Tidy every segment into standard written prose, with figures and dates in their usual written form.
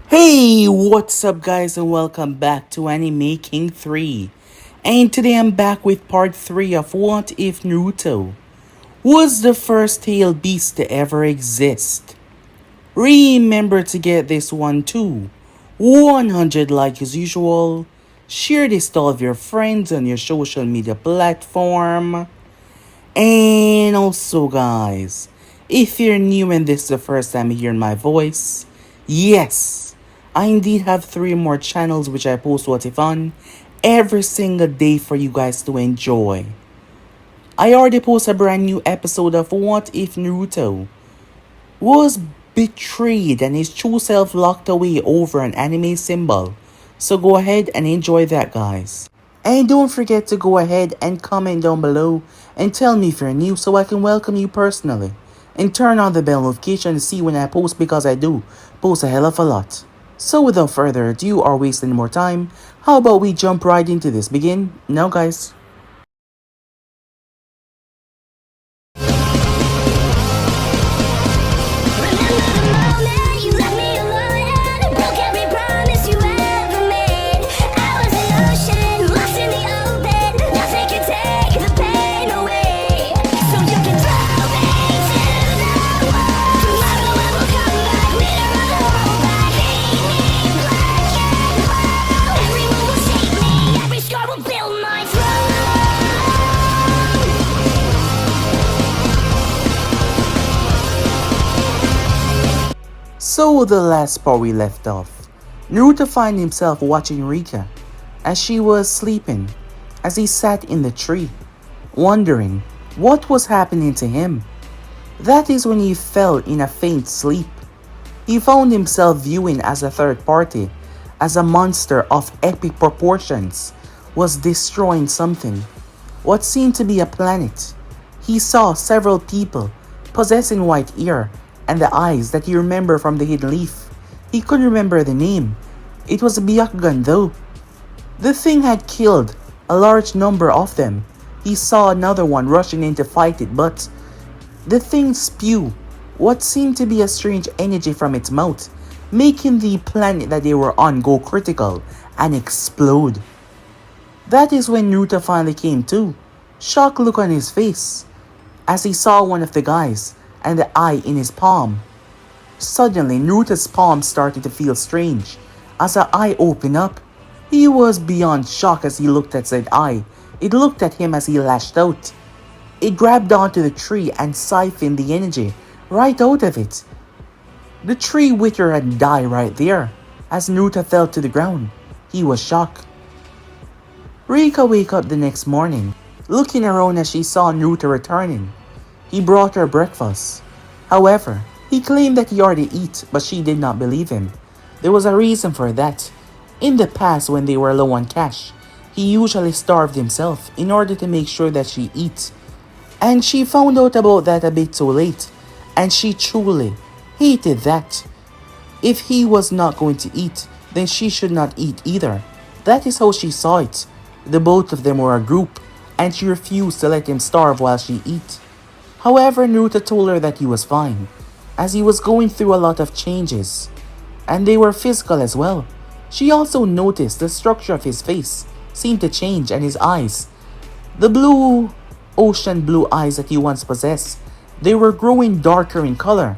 Hey, what's up guys and welcome back to Anime King 3. And today I'm back with part 3 of What If Naruto was the first tailed beast to ever exist. Remember to get this one too. 100 like as usual. Share this to all of your friends on your social media platform. And also guys, if you're new and this is the first time hearing my voice, yes, I indeed have 3 more channels which I post What If on every single day for you guys to enjoy. I already post a brand new episode of What If Naruto was betrayed and his true self locked away over an anime symbol. So go ahead and enjoy that guys. And don't forget to go ahead and comment down below and tell me if you're new so I can welcome you personally. And turn on the bell notification to see when I post because I do post a hell of a lot. So without further ado or wasting more time, how about we jump right into this? Begin now guys. So the last part we left off, Naruto found himself watching Rika as she was sleeping, as he sat in the tree, wondering what was happening to him. That is when he fell in a faint sleep. He found himself viewing as a third party, as a monster of epic proportions was destroying something, what seemed to be a planet. He saw several people possessing white ear and the eyes that he remembered from the hidden leaf. He couldn't remember the name. It was a Byakugan though. The thing had killed a large number of them. He saw another one rushing in to fight it, but the thing spewed what seemed to be a strange energy from its mouth, making the planet that they were on go critical and explode. That is when Naruto finally came to, shocked look on his face, as he saw one of the guys and the eye in his palm. Suddenly, Naruto's palm started to feel strange. As the eye opened up, he was beyond shock as he looked at said eye. It looked at him as he lashed out. It grabbed onto the tree and siphoned the energy right out of it. The tree withered and died right there. As Naruto fell to the ground, he was shocked. Rika woke up the next morning, looking around as she saw Naruto returning. He brought her breakfast. However, he claimed that he already ate, but she did not believe him. There was a reason for that. In the past, when they were low on cash, he usually starved himself in order to make sure that she eat. And she found out about that a bit too late, and she truly hated that. If he was not going to eat, then she should not eat either. That is how she saw it. The both of them were a group, and she refused to let him starve while she ate. However, Naruto told her that he was fine, as he was going through a lot of changes, and they were physical as well. She also noticed the structure of his face seemed to change and his eyes. The blue, ocean blue eyes that he once possessed, they were growing darker in color,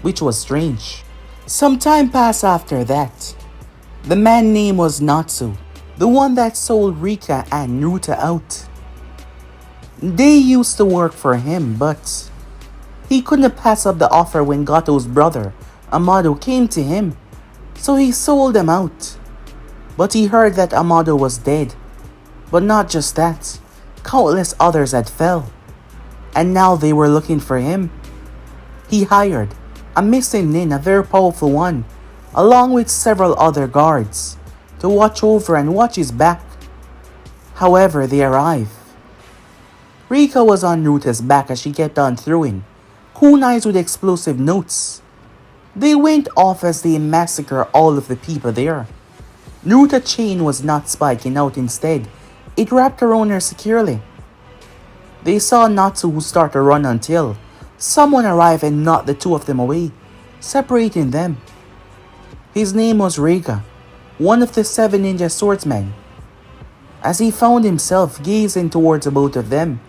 which was strange. Some time passed after that. The man's name was Natsu, the one that sold Rika and Naruto out. They used to work for him, but he couldn't pass up the offer when Gato's brother, Amado, came to him, so he sold them out. But he heard that Amado was dead. But not just that, countless others had fell, and now they were looking for him. He hired a missing nin, a very powerful one, along with several other guards, to watch over and watch his back. However, they arrived. Rika was on Naruto's back as she kept on throwing kunais with explosive notes. They went off as they massacred all of the people there. Naruto's chain was not spiking out, instead, it wrapped around her securely. They saw Natsu who started to run until someone arrived and knocked the two of them away, separating them. His name was Reika, one of the 7 ninja swordsmen. As he found himself gazing towards the both of them,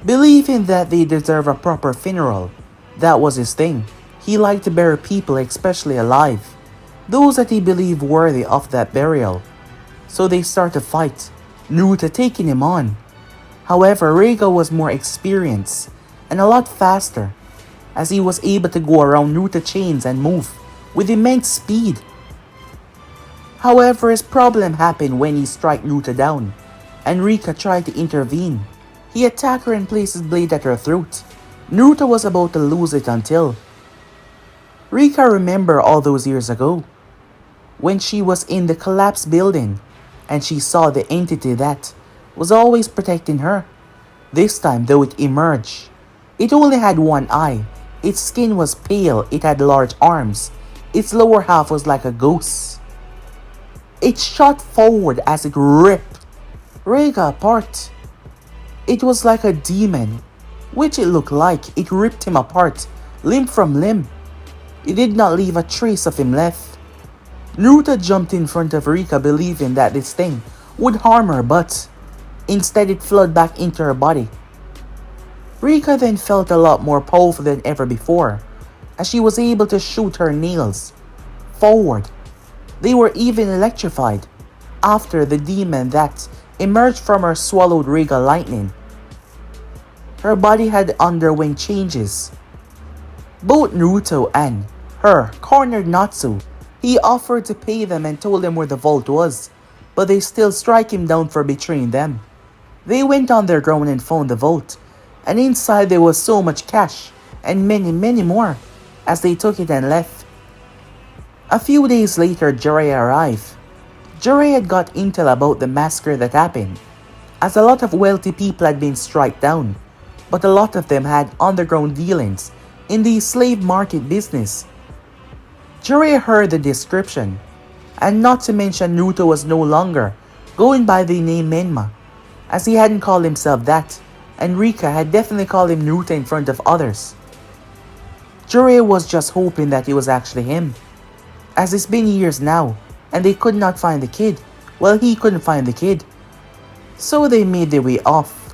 believing that they deserve a proper funeral. That was his thing. He liked to bury people, especially alive, those that he believed worthy of that burial. So they start to fight, Naruto taking him on. However, Reika was more experienced and a lot faster, as he was able to go around Naruto chains and move with immense speed. However, his problem happened when he struck Naruto down, and Rika tried to intervene. He attacked her and placed his blade at her throat. Naruto was about to lose it until Rika remembered all those years ago, when she was in the collapsed building, and she saw the entity that was always protecting her. This time, though it emerged, it only had one eye. Its skin was pale, it had large arms. Its lower half was like a ghost. It shot forward as it ripped Rika apart. It was like a demon, which it looked like. It ripped him apart, limb from limb. It did not leave a trace of him left. Naruto jumped in front of Rika, believing that this thing would harm her, but instead it flowed back into her body. Rika then felt a lot more powerful than ever before, as she was able to shoot her nails forward. They were even electrified after the demon that emerged from her swallowed Rika lightning. Her body had underwent changes. Both Naruto and her cornered Natsu. He offered to pay them and told them where the vault was, but they still strike him down for betraying them. They went underground and found the vault, and inside there was so much cash and many more, as they took it and left. A few days later, Jiraiya arrived. Jiraiya had got intel about the massacre that happened, as a lot of wealthy people had been struck down, but a lot of them had underground dealings in the slave market business. Jiraiya heard the description, and not to mention Naruto was no longer going by the name Menma, as he hadn't called himself that, and Rika had definitely called him Naruto in front of others. Jiraiya was just hoping that it was actually him, as it's been years now, and they could not find the kid. Well, he couldn't find the kid, so they made their way off.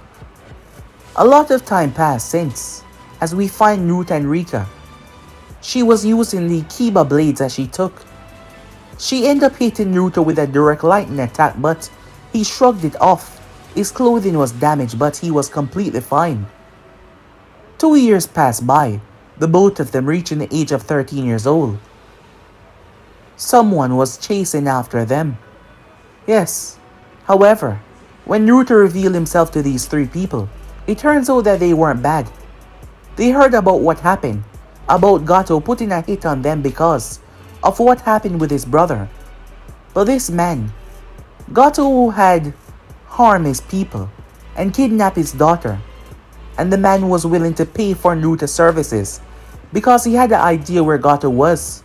A lot of time passed since, as we find Naruto and Rika. She was using the Kiba blades that she took. She ended up hitting Naruto with a direct lightning attack, but he shrugged it off. His clothing was damaged, but he was completely fine. 2 years passed by, the both of them reaching the age of 13 years old. Someone was chasing after them. Yes. However, when Naruto revealed himself to these 3 people, it turns out that they weren't bad. They heard about what happened, about Gato putting a hit on them because of what happened with his brother. But this man, Gato, had harmed his people and kidnapped his daughter, and the man was willing to pay for Naruto's services because he had the idea where Gato was.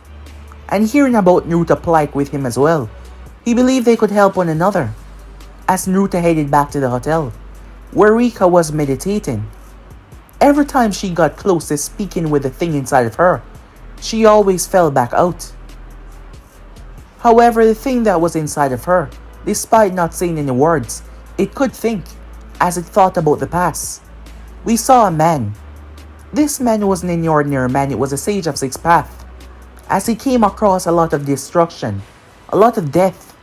And hearing about Naruto plight with him as well, he believed they could help one another. As Naruto headed back to the hotel, where Rika was meditating, every time she got close to speaking with the thing inside of her, she always fell back out. However, the thing that was inside of her, despite not saying any words, it could think, as it thought about the past. We saw a man. This man wasn't any ordinary man, it was a sage of 6 paths. As he came across a lot of destruction, a lot of death,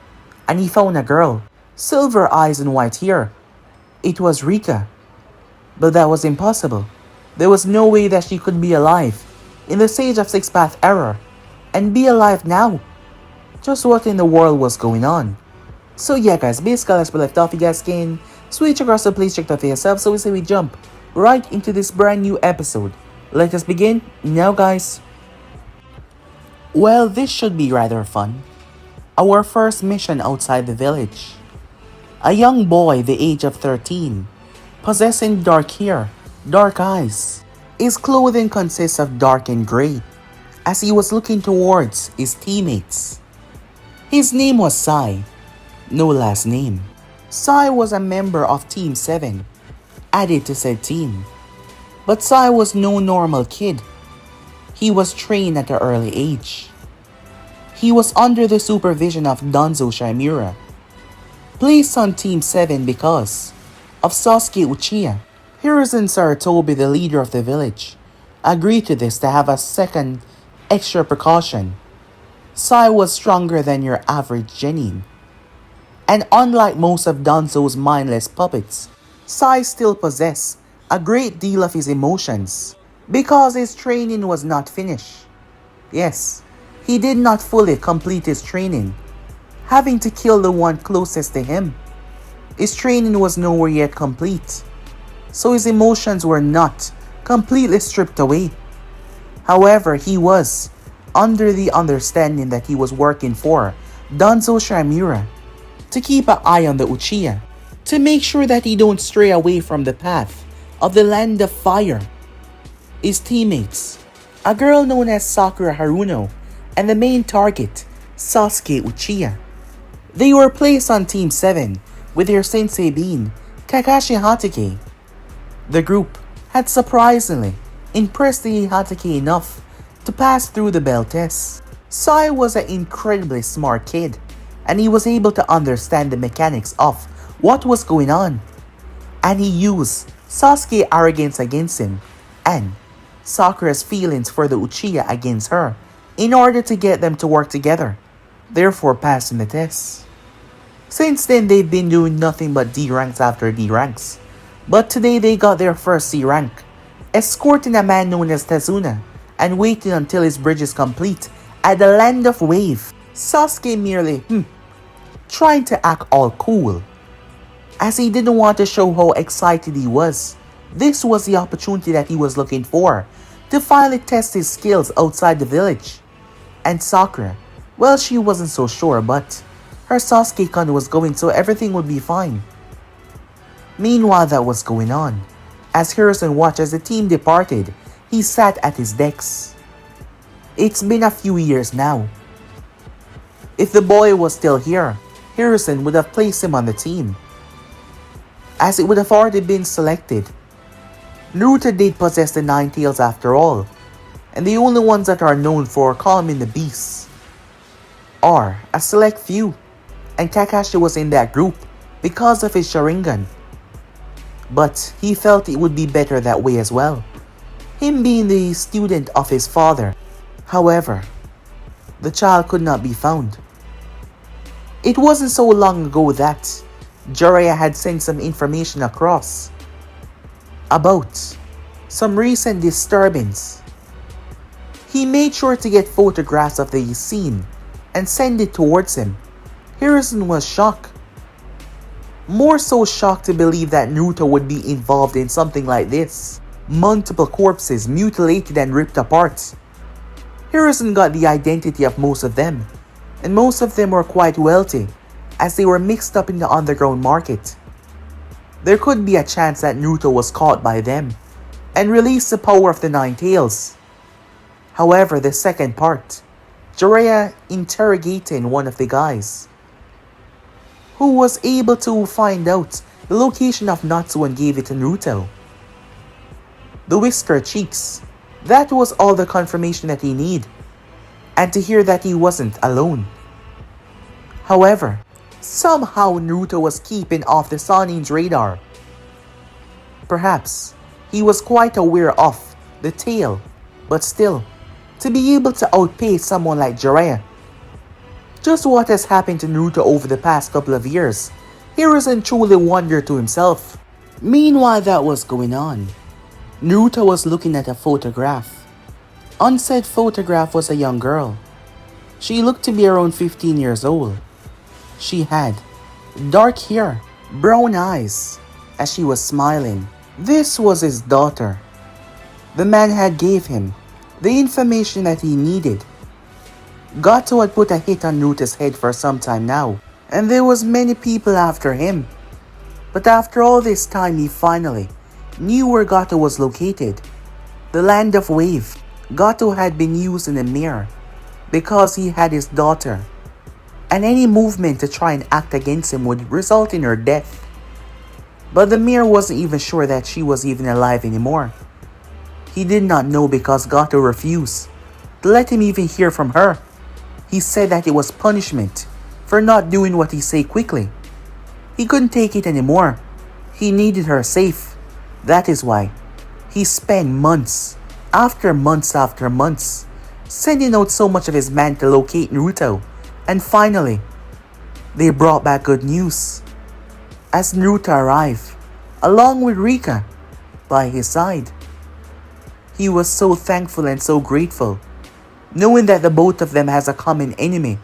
and he found a girl, silver eyes and white hair. It was Rika. But that was impossible. There was no way that she could be alive in the Sage of 6 Path era and be alive now. Just what in the world was going on? So yeah guys, basically as we left off, you guys can switch across the place, check it out for yourself. So we say we jump right into this brand new episode. Let us begin now guys. Well, this should be rather fun. Our first mission outside the village. A young boy the age of 13, possessing dark hair, dark eyes. His clothing consists of dark and grey, as he was looking towards his teammates. His name was Sai, no last name. Sai was a member of Team 7, added to said team. But Sai was no normal kid. He was trained at an early age. He was under the supervision of Danzo Shimura, placed on Team 7 because of Sasuke Uchiha. Hiruzen Sarutobi, the leader of the village, agreed to this to have a second extra precaution. Sai was stronger than your average genin. And unlike most of Danzo's mindless puppets, Sai still possessed a great deal of his emotions because his training was not finished. Yes, he did not fully complete his training, having to kill the one closest to him. His training was nowhere yet complete, so his emotions were not completely stripped away. However, he was under the understanding that he was working for Danzo Shimura to keep an eye on the Uchiha, to make sure that he don't stray away from the path of the land of fire. His teammates, a girl known as Sakura Haruno, and the main target, Sasuke Uchiha. They were placed on Team 7 with their sensei being Kakashi Hatake. The group had surprisingly impressed the Hatake enough to pass through the bell test. Sai was an incredibly smart kid, and he was able to understand the mechanics of what was going on. And he used Sasuke's arrogance against him and Sakura's feelings for the Uchiha against her in order to get them to work together, therefore passing the test. Since then, they've been doing nothing but D ranks after D ranks, but today they got their first C rank, escorting a man known as Tazuna and waiting until his bridge is complete at the Land of Wave. Sasuke merely, trying to act all cool, as he didn't want to show how excited he was. This was the opportunity that he was looking for, to finally test his skills outside the village. And Sakura, well, she wasn't so sure, but her Sasuke-kun was going, so everything would be fine. Meanwhile, that was going on. As Hiruzen watched as the team departed, he sat at his desk. It's been a few years now. If the boy was still here, Hiruzen would have placed him on the team, as it would have already been selected. Naruto did possess the 9 tails after all, and the only ones that are known for calming the beasts are a select few, and Kakashi was in that group because of his Sharingan. But he felt it would be better that way as well, him being the student of his father. However, the child could not be found. It wasn't so long ago that Jiraiya had sent some information across about some recent disturbance. He made sure to get photographs of the scene and send it towards him. Hiruzen was shocked. More so shocked to believe that Naruto would be involved in something like this. Multiple corpses mutilated and ripped apart. Hiruzen got the identity of most of them, and most of them were quite wealthy, as they were mixed up in the underground market. There could be a chance that Naruto was caught by them and released the power of the 9 tails. However, the second part, Jiraiya interrogating one of the guys, who was able to find out the location of Natsu and gave it to Naruto. The whisker cheeks, that was all the confirmation that he needed, and to hear that he wasn't alone. However, somehow Naruto was keeping off the Sanin's radar. Perhaps he was quite aware of the tail, but still, to be able to outpace someone like Jiraiya. Just what has happened to Naruto over the past couple of years, Hiruzen truly wondered to himself. Meanwhile that was going on, Naruto was looking at a photograph. On said photograph was a young girl. She looked to be around 15 years old. She had dark hair, brown eyes, as she was smiling. This was his daughter. The man had gave him the information that he needed. Gato had put a hit on Naruto's head for some time now, and there was many people after him. But after all this time, he finally knew where Gato was located. The Land of Wave. Gato had been used in a mirror because he had his daughter, and any movement to try and act against him would result in her death. But the mirror wasn't even sure that she was even alive anymore. He did not know because Gato refused to let him even hear from her. He said that it was punishment for not doing what he said quickly. He couldn't take it anymore. He needed her safe. That is why he spent months after months sending out so much of his men to locate Naruto. And finally, they brought back good news. As Naruto arrived, along with Rika by his side, he was so thankful and so grateful. Knowing that the both of them has a common enemy,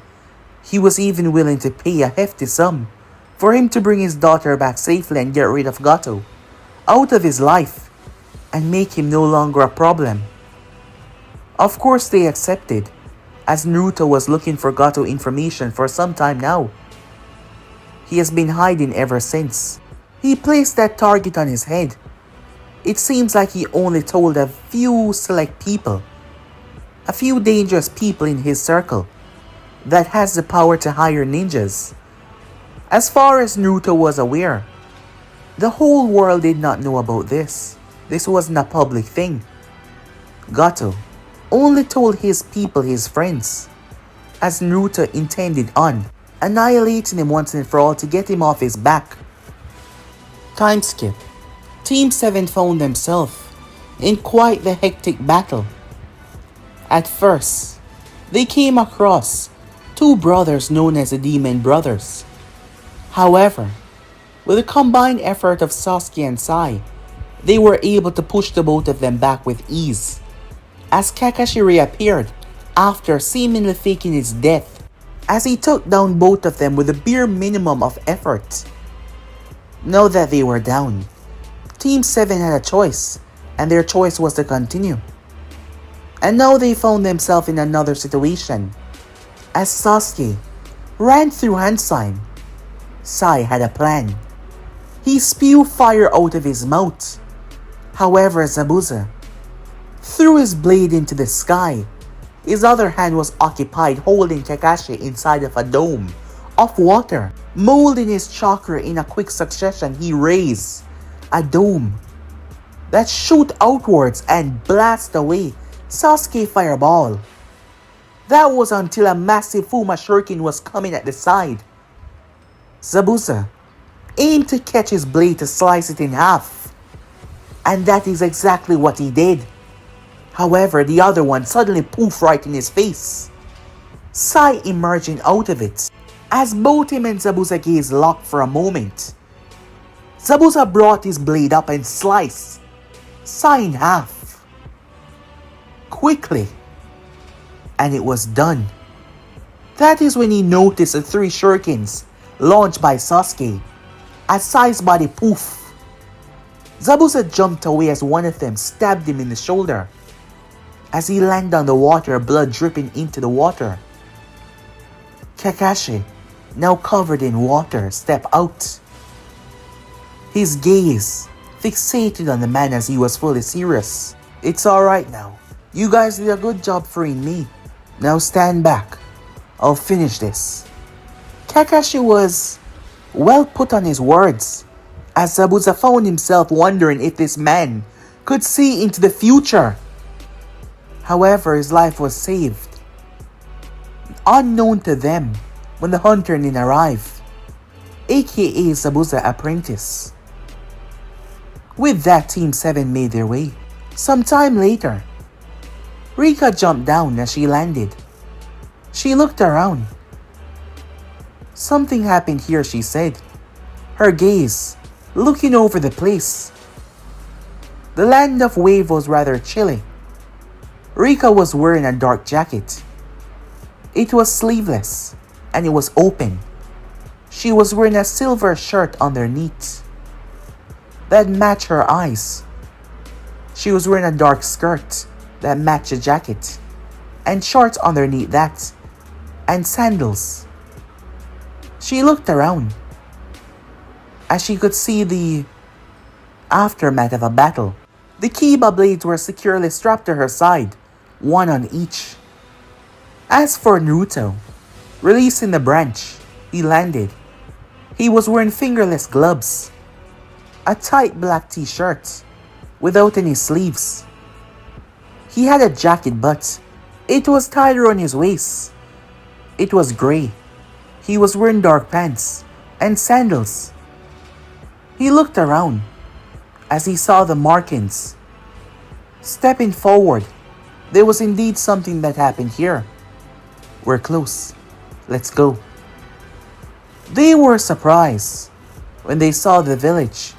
he was even willing to pay a hefty sum for him to bring his daughter back safely and get rid of Gato out of his life and make him no longer a problem. Of course they accepted, as Naruto was looking for Gato information for some time now. He has been hiding ever since. He placed that target on his head. It seems like he only told a few select people, a few dangerous people in his circle, that has the power to hire ninjas. As far as Naruto was aware, the whole world did not know about this. This wasn't a public thing. Gato only told his people, his friends, as Naruto intended on annihilating him once and for all to get him off his back. Time skip. Team 7 found themselves in quite the hectic battle. At first, they came across two brothers known as the Demon Brothers. However, with the combined effort of Sasuke and Sai, they were able to push the both of them back with ease, as Kakashi reappeared after seemingly faking his death, as he took down both of them with a bare minimum of effort. Now that they were down, Team 7 had a choice, and their choice was to continue. And now they found themselves in another situation. As Sasuke ran through hand sign, Sai had a plan. He spewed fire out of his mouth. However, Zabuza threw his blade into the sky. His other hand was occupied holding Kakashi inside of a dome of water. Molding his chakra in a quick succession, he raised a dome that shoot outwards and blast away Sasuke fireball. That was until a massive Fuma Shuriken was coming at the side. Zabuza aimed to catch his blade to slice it in half, and that is exactly what he did. However, the other one suddenly poofed right in his face, Sai emerging out of it. As both him and Zabuza gaze locked for a moment, Zabuza brought his blade up and sliced Sai in half quickly, and it was done. That is when he noticed the 3 shurikens launched by Sasuke. As Sai's body poof, Zabuza jumped away as one of them stabbed him in the shoulder. As he landed on the water, blood dripping into the water. Kakashi, now covered in water, stepped out. His gaze fixated on the man as he was fully serious. It's alright now. You guys did a good job freeing me. Now stand back. I'll finish this. Kakashi was well put on his words, as Zabuza found himself wondering if this man could see into the future. However, his life was saved, unknown to them, when the hunter Nin arrived, aka Zabuza's apprentice. With that, Team 7 made their way. Some time later, Rika jumped down as she landed. She looked around. Something happened here, she said, her gaze looking over the place. The land of Wave was rather chilly. Rika was wearing a dark jacket. It was sleeveless and it was open. She was wearing a silver shirt underneath that matched her eyes. She was wearing a dark skirt that matched the jacket, and shorts underneath that, and sandals. She looked around as she could see the aftermath of a battle. The Kiba blades were securely strapped to her side, one on each. As for Naruto, releasing the branch, he landed. He was wearing fingerless gloves, a tight black t-shirt without any sleeves. He had a jacket, but it was tied around his waist. It was grey. He was wearing dark pants and sandals. He looked around as he saw the markings. Stepping forward, there was indeed something that happened here. We're close. Let's go. They were surprised when they saw the village.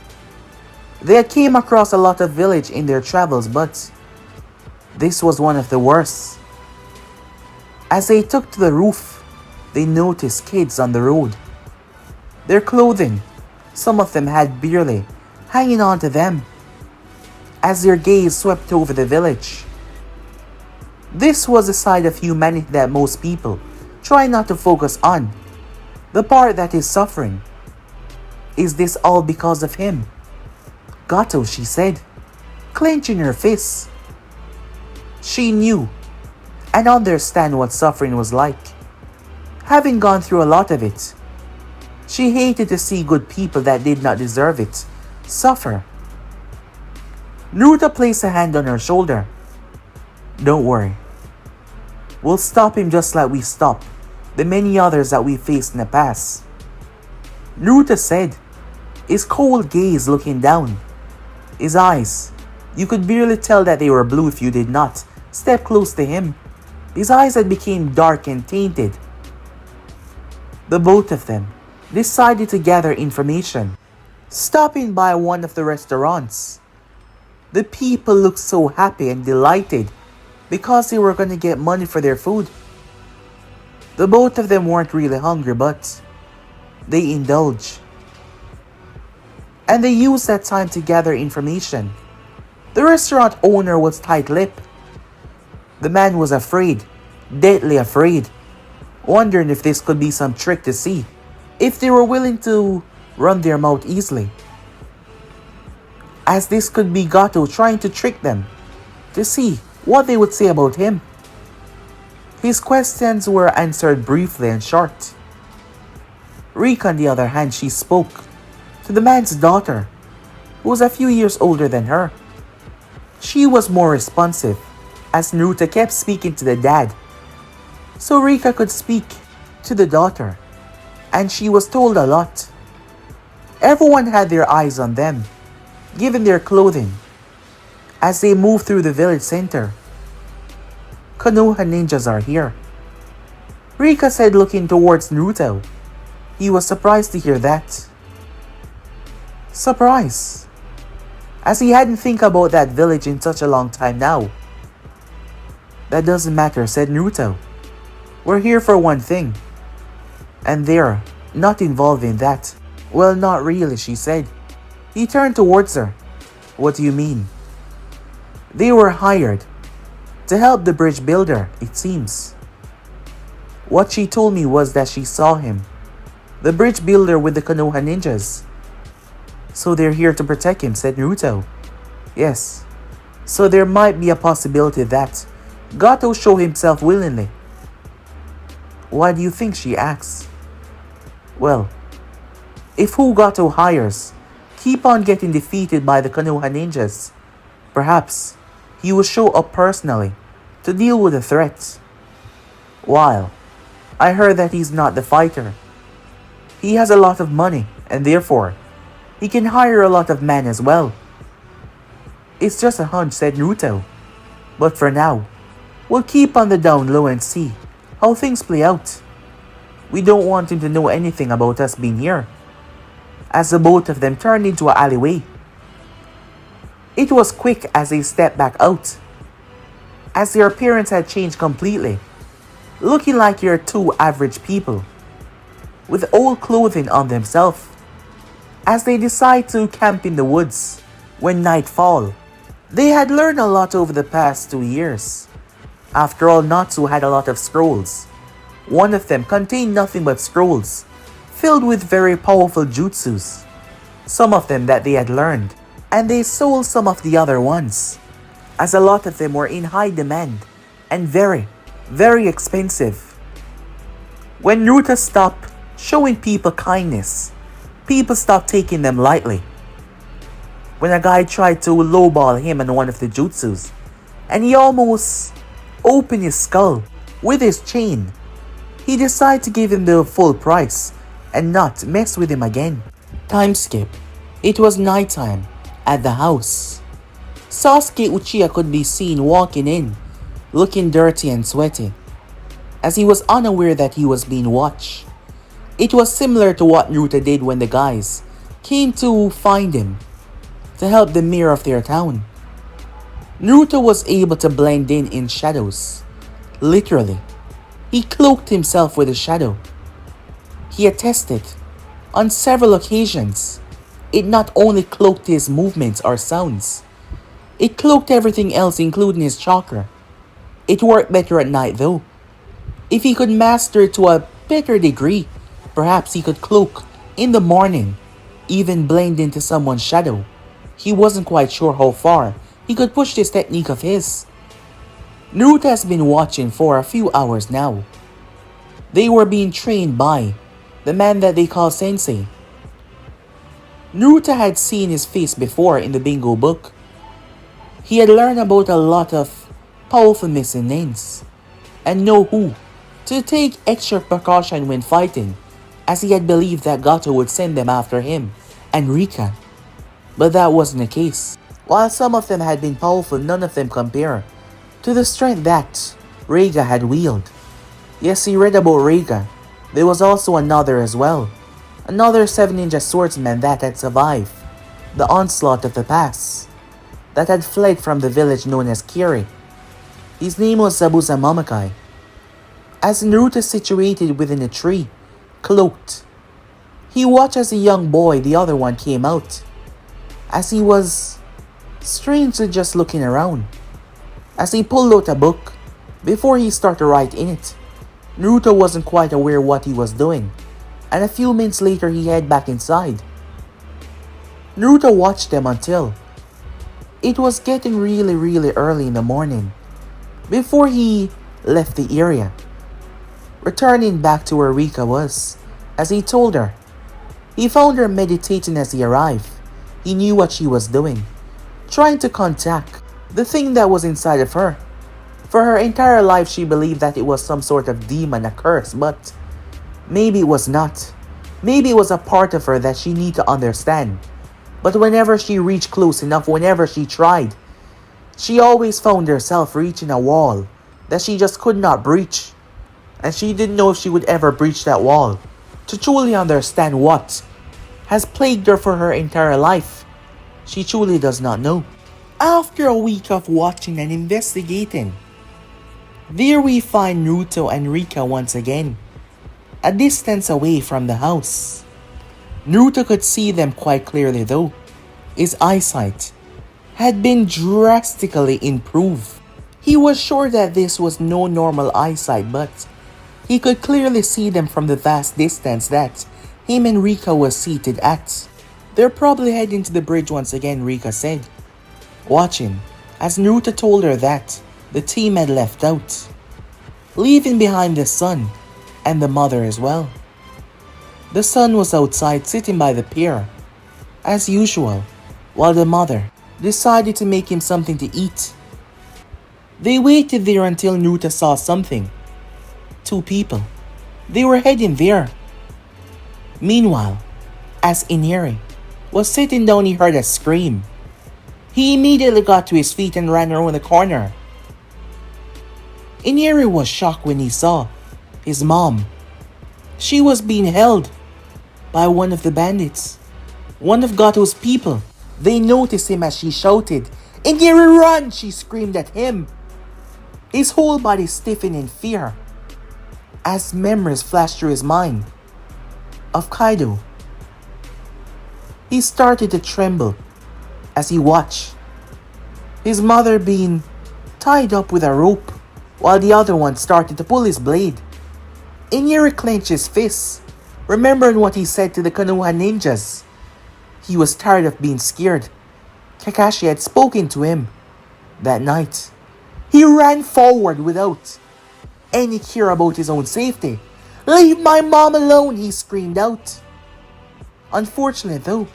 They had came across a lot of village in their travels, but this was one of the worst. As they took to the roof, they noticed kids on the road. Their clothing, some of them had barely hanging on to them, as their gaze swept over the village. This was a side of humanity that most people try not to focus on. The part that is suffering. Is this all because of him? Gato, she said, clenching her fists. She knew and understood what suffering was like. Having gone through a lot of it, she hated to see good people that did not deserve it suffer. Naruto placed a hand on her shoulder. Don't worry. We'll stop him just like we stopped the many others that we faced in the past. Naruto said, his cold gaze looking down. His eyes, you could barely tell that they were blue if you did not step close to him. His eyes had become dark and tainted. The both of them decided to gather information, stopping by one of the restaurants. The people looked so happy and delighted because they were going to get money for their food. The both of them weren't really hungry, but they indulged. And they used that time to gather information. The restaurant owner was tight-lipped. The man was afraid, deadly afraid, wondering if this could be some trick to see if they were willing to run their mouth easily. As this could be Gato trying to trick them to see what they would say about him. His questions were answered briefly and short. Rika, on the other hand, she spoke to the man's daughter, who was a few years older than her. She was more responsive, as Naruto kept speaking to the dad, so Rika could speak to the daughter, and she was told a lot. Everyone had their eyes on them, given their clothing, as they moved through the village center. Konoha ninjas are here, Rika said, looking towards Naruto. He was surprised to hear that. Surprise, as he hadn't think about that village in such a long time now. That doesn't matter, said Naruto. We're here for one thing, and they're not involved in that. Well, not really, she said. He turned towards her. What do you mean? They were hired to help the bridge builder, it seems. What she told me was that she saw him, the bridge builder with the Konoha ninjas. So they're here to protect him, said Naruto. Yes. So there might be a possibility that Gato show himself willingly. Why do you think, she asks? Well, if who Gato hires keep on getting defeated by the Konoha ninjas, perhaps he will show up personally to deal with the threat. While I heard that he's not the fighter. He has a lot of money, and therefore he can hire a lot of men as well. It's just a hunch, said Naruto. But for now, we'll keep on the down low and see how things play out. We don't want him to know anything about us being here. As the both of them turned into an alleyway. It was quick as they stepped back out, as their appearance had changed completely, looking like your two average people, with old clothing on themselves, as they decide to camp in the woods when night fall. They had learned a lot over the past 2 years. After all, Natsu had a lot of scrolls. One of them contained nothing but scrolls, filled with very powerful jutsus, some of them that they had learned, and they sold some of the other ones, as a lot of them were in high demand and very, very expensive. When Naruto stopped showing people kindness, people stopped taking them lightly. When a guy tried to lowball him on one of the jutsus, and he almost opened his skull with his chain, He decided to give him the full price and not mess with him again. Time skip. It was nighttime at the house. Sasuke Uchiha could be seen walking in, looking dirty and sweaty, as he was unaware that he was being watched. It was similar to what Naruto did when the guys came to find him to help the mayor of their town. Naruto was able to blend in shadows. Literally, he cloaked himself with a shadow. He attested, on several occasions, it not only cloaked his movements or sounds, it cloaked everything else including his chakra. It worked better at night though. If he could master it to a better degree, perhaps he could cloak in the morning, even blend into someone's shadow. He wasn't quite sure how far he could push this technique of his. Naruto has been watching for a few hours now. They were being trained by the man that they call Sensei. Naruto had seen his face before in the bingo book. He had learned about a lot of powerful missing names and know who to take extra precaution when fighting, as he had believed that Gato would send them after him and Rika. But that wasn't the case. While some of them had been powerful, none of them compare to the strength that Reiga had wielded. Yes, he read about Reiga. There was also another as well. Another 7 ninja swordsman that had survived the onslaught of the pass, that had fled from the village known as Kiri. His name was Zabuza Mamakai. As Naruto situated within a tree, cloaked, he watched as a young boy, the other one, came out, as he was strangely just looking around. As he pulled out a book, before he started to write in it, Naruto wasn't quite aware what he was doing, and a few minutes later he headed back inside. Naruto watched them until it was getting really early in the morning, before he left the area, returning back to where Rika was. As he told her, he found her meditating as he arrived. He knew what she was doing, trying to contact the thing that was inside of her. For her entire life she believed that it was some sort of demon, a curse, but maybe it was not. Maybe it was a part of her that she needed to understand. But whenever she reached close enough, whenever she tried, she always found herself reaching a wall that she just could not breach. And she didn't know if she would ever breach that wall to truly understand what has plagued her for her entire life. She truly does not know. After a week of watching and investigating, there we find Naruto and Rika once again, a distance away from the house. Naruto could see them quite clearly though. His eyesight had been drastically improved. He was sure that this was no normal eyesight, but he could clearly see them from the vast distance that him and Rika was seated at. They're probably heading to the bridge once again, Rika said, watching as Naruto told her that the team had left out, leaving behind the son and the mother as well. The son was outside sitting by the pier, as usual, while the mother decided to make him something to eat. They waited there until Naruto saw something. 2 people. They were heading there. Meanwhile, as Inari was sitting down, he heard a scream. He immediately got to his feet and ran around the corner. Inari was shocked when he saw his mom. She was being held by one of the bandits, one of Gato's people. They noticed him as she shouted, "Inari, run!" She screamed at him, his whole body stiffened in fear, as memories flashed through his mind of Kaido. He started to tremble as he watched his mother being tied up with a rope, while the other one started to pull his blade. Inari clenched his fists, remembering what he said to the Konoha ninjas. He was tired of being scared. Kakashi had spoken to him that night. He ran forward without any care about his own safety. "Leave my mom alone!" he screamed out. Unfortunately though,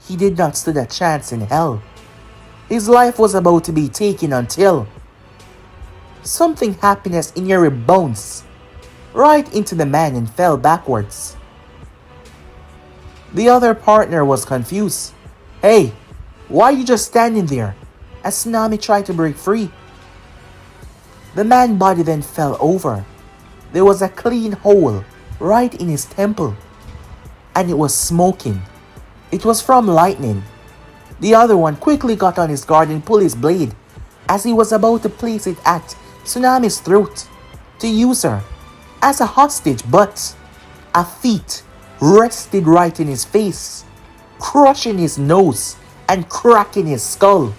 he did not stand a chance in hell. His life was about to be taken until something happened as Inari bounced right into the man and fell backwards. The other partner was confused. "Hey, why are you just standing there?" as Tsunami tried to break free. The man's body then fell over. There was a clean hole right in his temple, and it was smoking. It was from lightning. The other one quickly got on his guard and pulled his blade as he was about to place it at Tsunami's throat to use her as a hostage, but a feet rested right in his face, crushing his nose and cracking his skull.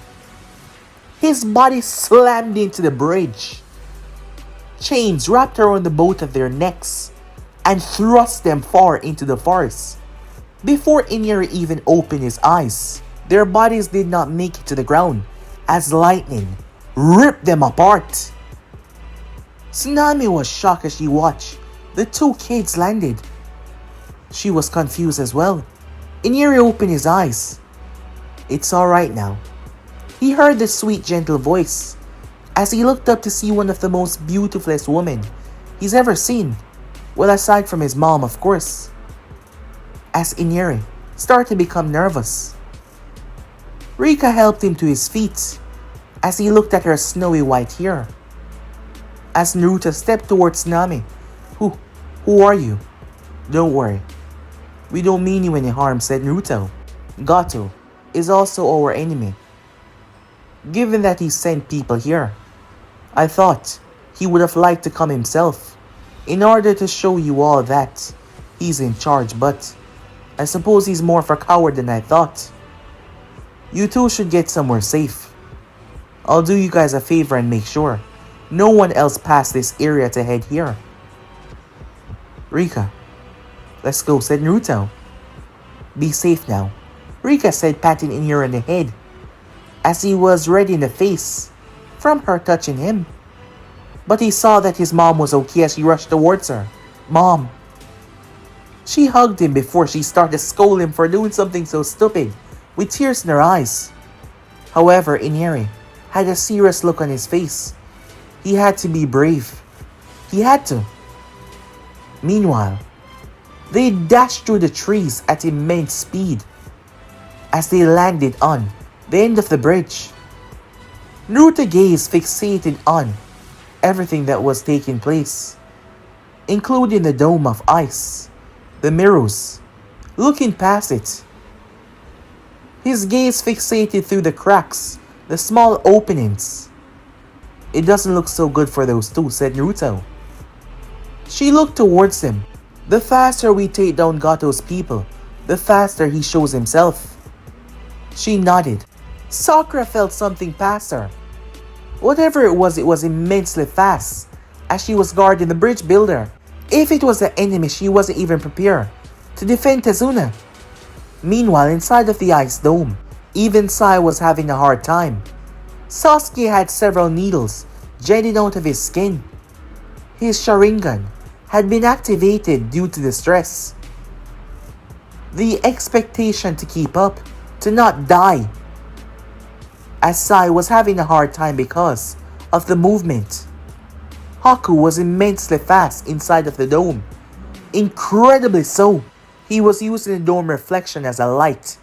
His body slammed into the bridge. Chains wrapped around the both of their necks and thrust them far into the forest. Before Inari even opened his eyes, their bodies did not make it to the ground as lightning ripped them apart. Tsunami was shocked as she watched the two kids landed. She was confused as well. Inari opened his eyes. "It's alright now." He heard the sweet, gentle voice as he looked up to see one of the most beautifulest women he's ever seen. Well, aside from his mom, of course. As Inari started to become nervous, Rika helped him to his feet as he looked at her snowy white hair. As Naruto stepped towards Tsunami. Who are you?" "Don't worry. We don't mean you any harm," said Naruto. "Gato is also our enemy. Given that he sent people here, I thought he would have liked to come himself in order to show you all that he's in charge, but I suppose he's more of a coward than I thought. You two should get somewhere safe. I'll do you guys a favor and make sure no one else past this area to head here." "Rika, let's go," said Naruto. "Be safe now," Rika said, patting Inari on the head as he was red in the face from her touching him. But he saw that his mom was okay as he rushed towards her. "Mom." She hugged him before she started scolding him for doing something so stupid, with tears in her eyes. However, Inari had a serious look on his face. He had to be brave. He had to. Meanwhile, they dashed through the trees at immense speed as they landed on the end of the bridge. Naruto gazed fixated on everything that was taking place, including the dome of ice, the mirrors, looking past it. His gaze fixated through the cracks, the small openings. "It doesn't look so good for those two," said Naruto. She looked towards him. "The faster we take down Gato's people, the faster he shows himself." She nodded. Sakura felt something pass her. Whatever it was immensely fast as she was guarding the bridge builder. If it was an enemy, she wasn't even prepared to defend Tazuna. Meanwhile, inside of the ice dome, even Sai was having a hard time. Sasuke had several needles jetting out of his skin. His Sharingan had been activated due to the stress. The expectation to keep up, to not die. As Sai was having a hard time because of the movement. Haku was immensely fast inside of the dome. Incredibly so. He was using the dome reflection as a light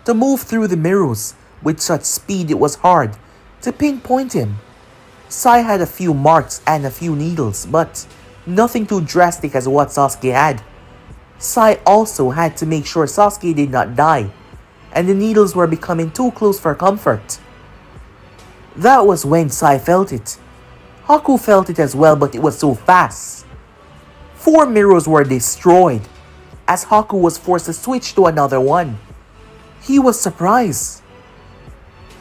to move through the mirrors with such speed it was hard to pinpoint him. Sai had a few marks and a few needles, but nothing too drastic as what Sasuke had. Sai also had to make sure Sasuke did not die, and the needles were becoming too close for comfort. That was when Sai felt it. Haku felt it as well, but it was so fast. 4 mirrors were destroyed as Haku was forced to switch to another one. He was surprised.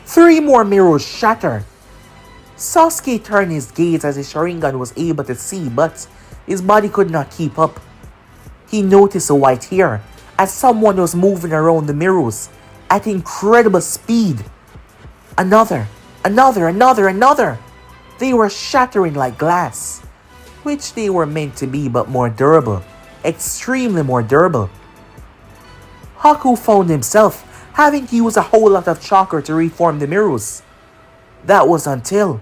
3 more mirrors shattered. Sasuke turned his gaze as his Sharingan was able to see, but his body could not keep up. He noticed a white hair as someone was moving around the mirrors at incredible speed. Another. They were shattering like glass, which they were meant to be, but more durable, extremely more durable. Haku found himself having to use a whole lot of chakra to reform the mirrors. That was until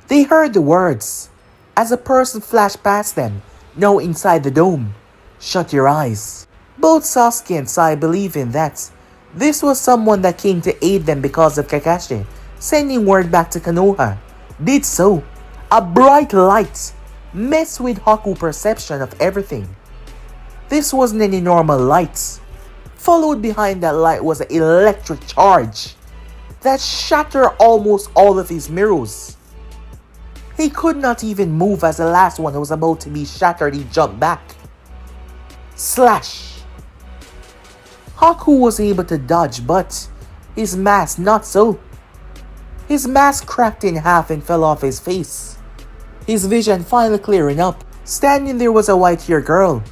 they heard the words as a person flashed past them, Now inside the dome. Shut your eyes. Both Sasuke and Sai believe in that. This was someone that came to aid them because of Kakashi, sending word back to Konoha. Did so. A bright light messed with Haku's perception of everything. This wasn't any normal light. Followed behind that light was an electric charge that shattered almost all of his mirrors. He could not even move as the last one was about to be shattered. He jumped back. Slash. Haku was able to dodge, but his mask not so. His mask cracked in half and fell off his face. His vision finally clearing up. Standing there was a white-haired girl.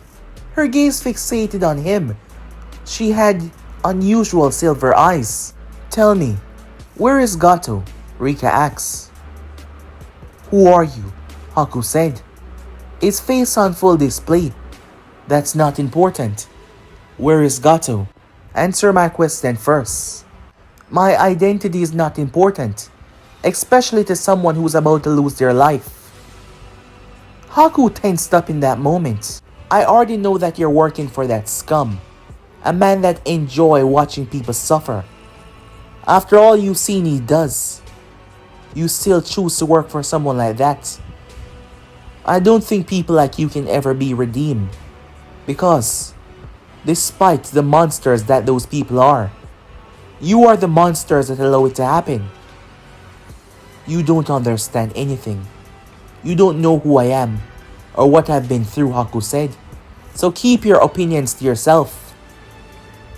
Her gaze fixated on him. She had unusual silver eyes. Tell me, where is Gato? Rika asks. Who are you? Haku said. His face on full display. That's not important. Where is Gato? Answer my question first. My identity is not important, especially to someone who's about to lose their life. Haku tensed up in that moment. I already know that you're working for that scum. A man that enjoys watching people suffer. After all you've seen he does, you still choose to work for someone like that. I don't think people like you can ever be redeemed. Because, despite the monsters that those people are, you are the monsters that allow it to happen. You don't understand anything. You don't know who I am or what I've been through, Haku said. So keep your opinions to yourself.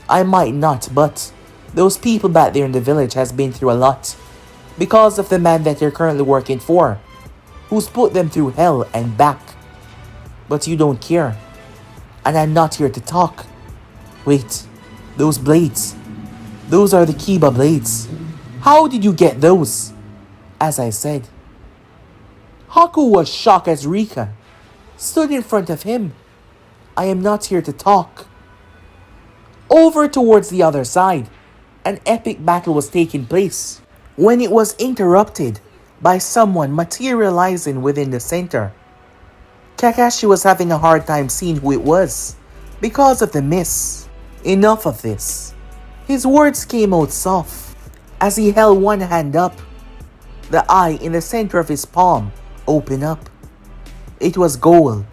I might not, but those people back there in the village has been through a lot because of the man that you're currently working for, who's put them through hell and back. But you don't care. And I'm not here to talk. Wait, those blades. Those are the Kiba blades. How did you get those? As I said. Haku was shocked as Rika stood in front of him. I am not here to talk. Over towards the other side, an epic battle was taking place when it was interrupted by someone materializing within the center. Kakashi was having a hard time seeing who it was because of the mist. Enough of this. His words came out soft as he held one hand up. The eye in the center of his palm opened up. It was gold,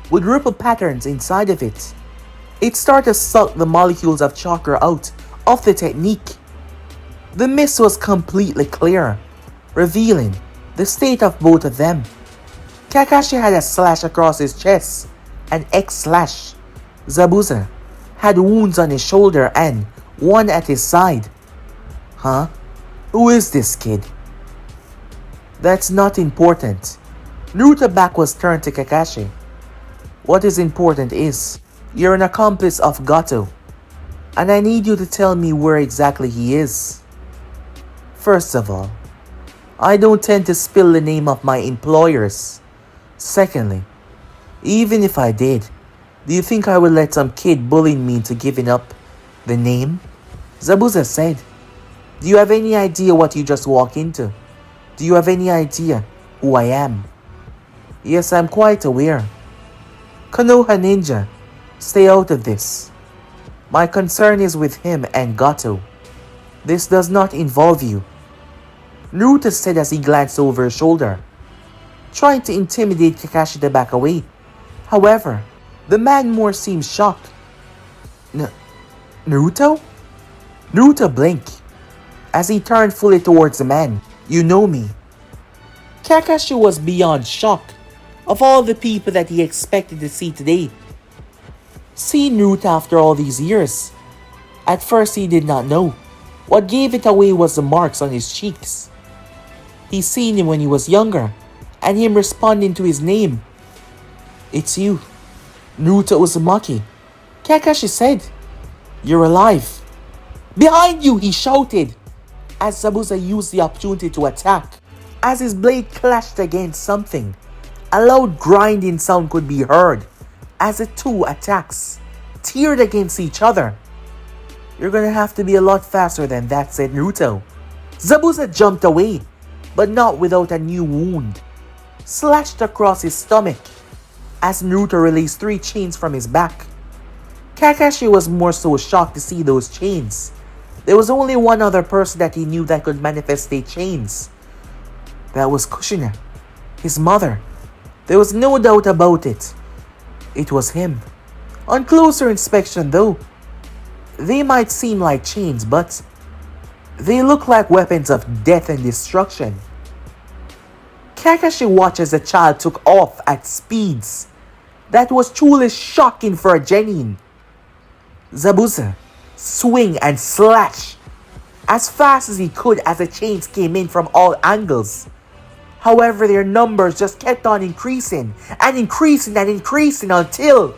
with ripple patterns inside of it. It started to suck the molecules of chakra out of the technique. The mist was completely clear, revealing the state of both of them. Kakashi had a slash across his chest, an X slash. Zabuza had wounds on his shoulder and one at his side. Huh? Who is this kid? That's not important. Naruto's back was turned to Kakashi. What is important is, you're an accomplice of Gato, and I need you to tell me where exactly he is. First of all, I don't tend to spill the name of my employers. Secondly, even if I did, do you think I would let some kid bully me into giving up the name? Zabuza said. Do you have any idea what you just walked into? Do you have any idea who I am? Yes, I'm quite aware. Konoha Ninja, stay out of this. My concern is with him and Gato. This does not involve you. Naruto said as he glanced over his shoulder, trying to intimidate Kakashi to back away. However, the man more seemed shocked. Naruto? Naruto blinked as he turned fully towards the man. You know me. Kakashi was beyond shocked of all the people that he expected to see today. Seeing Naruto after all these years. At first he did not know. What gave it away was the marks on his cheeks. He seen him when he was younger, and him responding to his name. It's you, Naruto Uzumaki. Kakashi said, You're alive. Behind you, he shouted, as Zabuza used the opportunity to attack. As his blade clashed against something, a loud grinding sound could be heard as the two attacks teared against each other. You're gonna have to be a lot faster than that, said Naruto. Zabuza jumped away, but not without a new wound slashed across his stomach as Naruto released 3 chains from his back. Kakashi was more so shocked to see those chains. There was only one other person that he knew that could manifestate chains. That was Kushina, his mother. There was no doubt about it. It was him. On closer inspection though, they might seem like chains, but they look like weapons of death and destruction. Kakashi watched as the child took off at speeds that was truly shocking for a genin. Zabuza swing and slash as fast as he could as the chains came in from all angles. However, their numbers just kept on increasing and increasing and increasing until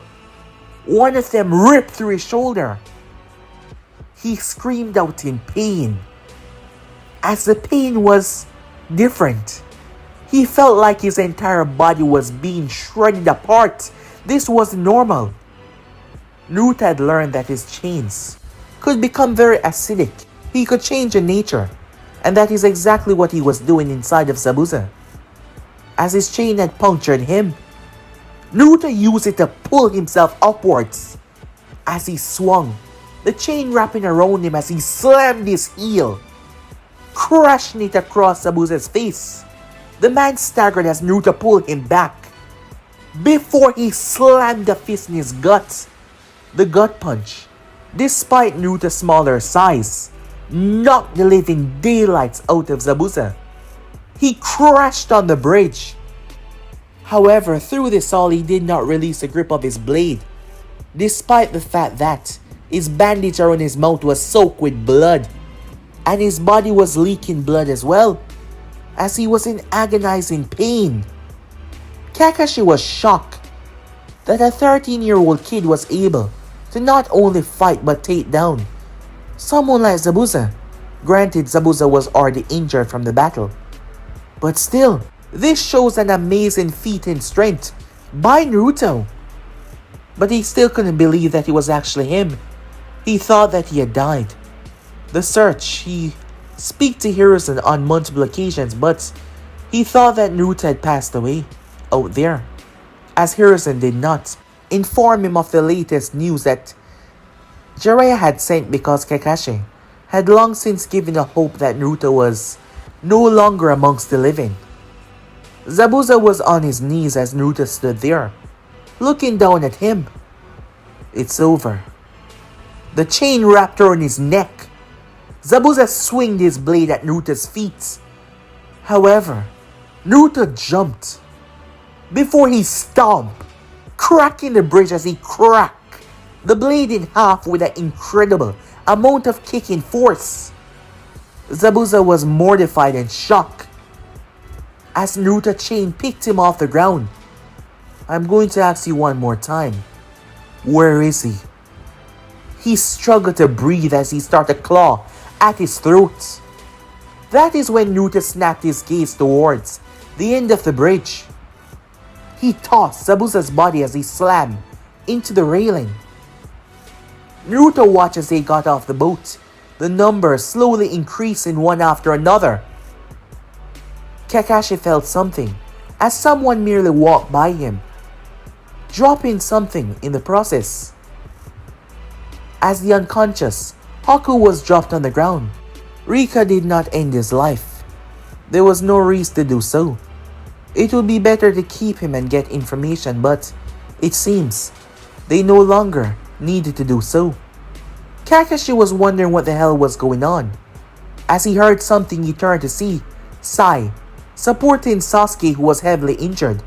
one of them ripped through his shoulder. He screamed out in pain. As the pain was different, he felt like his entire body was being shredded apart. This wasn't normal. Naruto had learned that his chains could become very acidic. He could change in nature, and that is exactly what he was doing inside of Zabuza. As his chain had punctured him, Naruto used it to pull himself upwards. As he swung, the chain wrapping around him as he slammed his heel, crashing it across Zabuza's face. The man staggered as Naruto pulled him back before he slammed a fist in his gut. The gut punch, despite Naruto's smaller size, knocked the living daylights out of Zabuza. He crashed on the bridge. However, through this all, he did not release the grip of his blade, despite the fact that his bandage around his mouth was soaked with blood, and his body was leaking blood as well, as he was in agonizing pain. Kakashi was shocked that a 13-year-old kid was able to not only fight but take down someone like Zabuza. Granted, Zabuza was already injured from the battle, but still, this shows an amazing feat in strength by Naruto. But he still couldn't believe that it was actually him. He thought that he had died. The search, he spoke to Hiruzen on multiple occasions, but he thought that Naruto had passed away out there, as Hiruzen did not inform him of the latest news that Jiraiya had sent, because Kakashi had long since given up hope that Naruto was no longer amongst the living. Zabuza was on his knees as Naruto stood there, looking down at him. It's over. The chain wrapped around his neck. Zabuza swinged his blade at Naruto's feet. However, Naruto jumped before he stomped, cracking the bridge as he cracked the blade in half with an incredible amount of kicking force. Zabuza was mortified and shocked as Naruto's chain picked him off the ground. I'm going to ask you one more time. Where is he? He struggled to breathe as he started to claw at his throat. That is when Naruto snapped his gaze towards the end of the bridge. He tossed Zabuza's body as he slammed into the railing. Naruto watched as they got off the boat, the numbers slowly increasing one after another. Kakashi felt something as someone merely walked by him, dropping something in the process. As the unconscious Haku was dropped on the ground, Rika did not end his life. There was no reason to do so. It would be better to keep him and get information, but it seems they no longer needed to do so. Kakashi was wondering what the hell was going on. As he heard something, he turned to see Sai supporting Sasuke, who was heavily injured,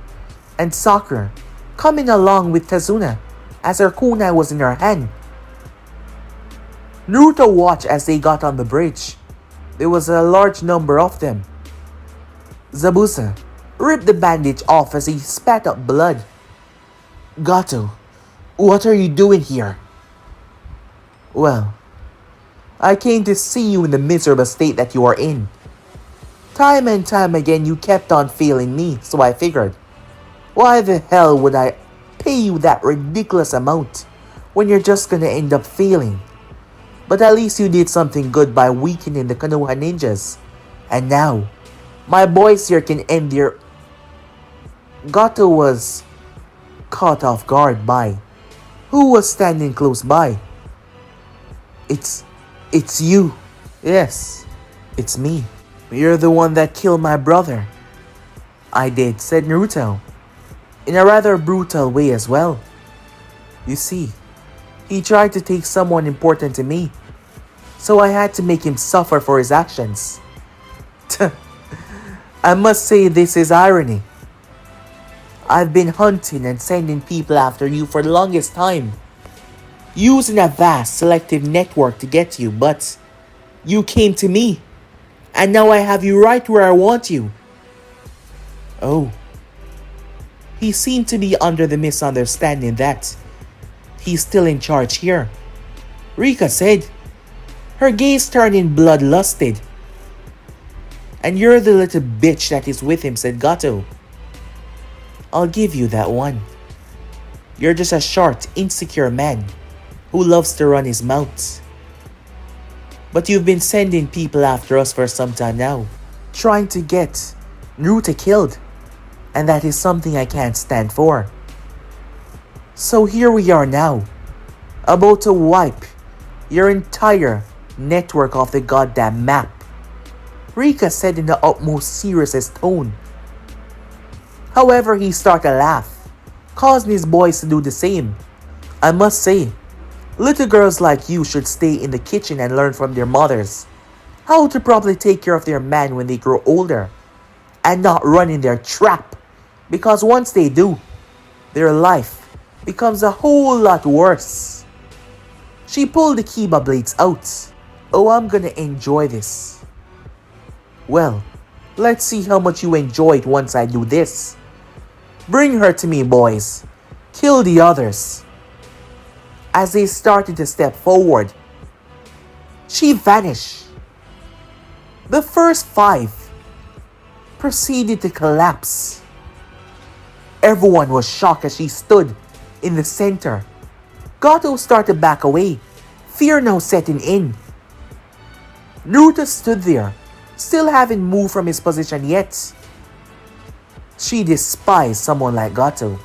and Sakura coming along with Tazuna as her kunai was in her hand. Naruto watched as they got on the bridge. There was a large number of them. Zabuza ripped the bandage off as he spat up blood. Gato, what are you doing here? Well, I came to see you in the miserable state that you are in. Time and time again you kept on failing me, so I figured, why the hell would I pay you that ridiculous amount when you're just gonna end up failing? But at least you did something good by weakening the Konoha ninjas. And now, my boys here can end their... Gato was caught off guard by who was standing close by. It's you. Yes, it's me. You're the one that killed my brother. I did, said Naruto, in a rather brutal way as well. You see, he tried to take someone important to me, so I had to make him suffer for his actions. I must say this is irony. I've been hunting and sending people after you for the longest time, using a vast selective network to get you, but you came to me, and now I have you right where I want you. Oh. He seemed to be under the misunderstanding that he's still in charge here, Rika said, her gaze turning bloodlusted. And you're the little bitch that is with him, said Gato. I'll give you that one. You're just a short, insecure man who loves to run his mouth. But you've been sending people after us for some time now, trying to get Naruto killed, and that is something I can't stand for. So here we are now, about to wipe your entire network off the goddamn map, Rika said in the utmost seriousest tone. However, he started to laugh, causing his boys to do the same. I must say, little girls like you should stay in the kitchen and learn from their mothers how to properly take care of their man when they grow older, and not run in their trap, because once they do, their life becomes a whole lot worse. She pulled the kiba blades out. Oh, I'm gonna enjoy this. Well, let's see how much you enjoy it once I do this. Bring her to me, boys. Kill the others. As they started to step forward, she vanished. The first 5 proceeded to collapse. Everyone was shocked as she stood in the center. Gato started to back away, fear now setting in. Naruto stood there, still haven't moved from his position yet. She despised someone like Gato.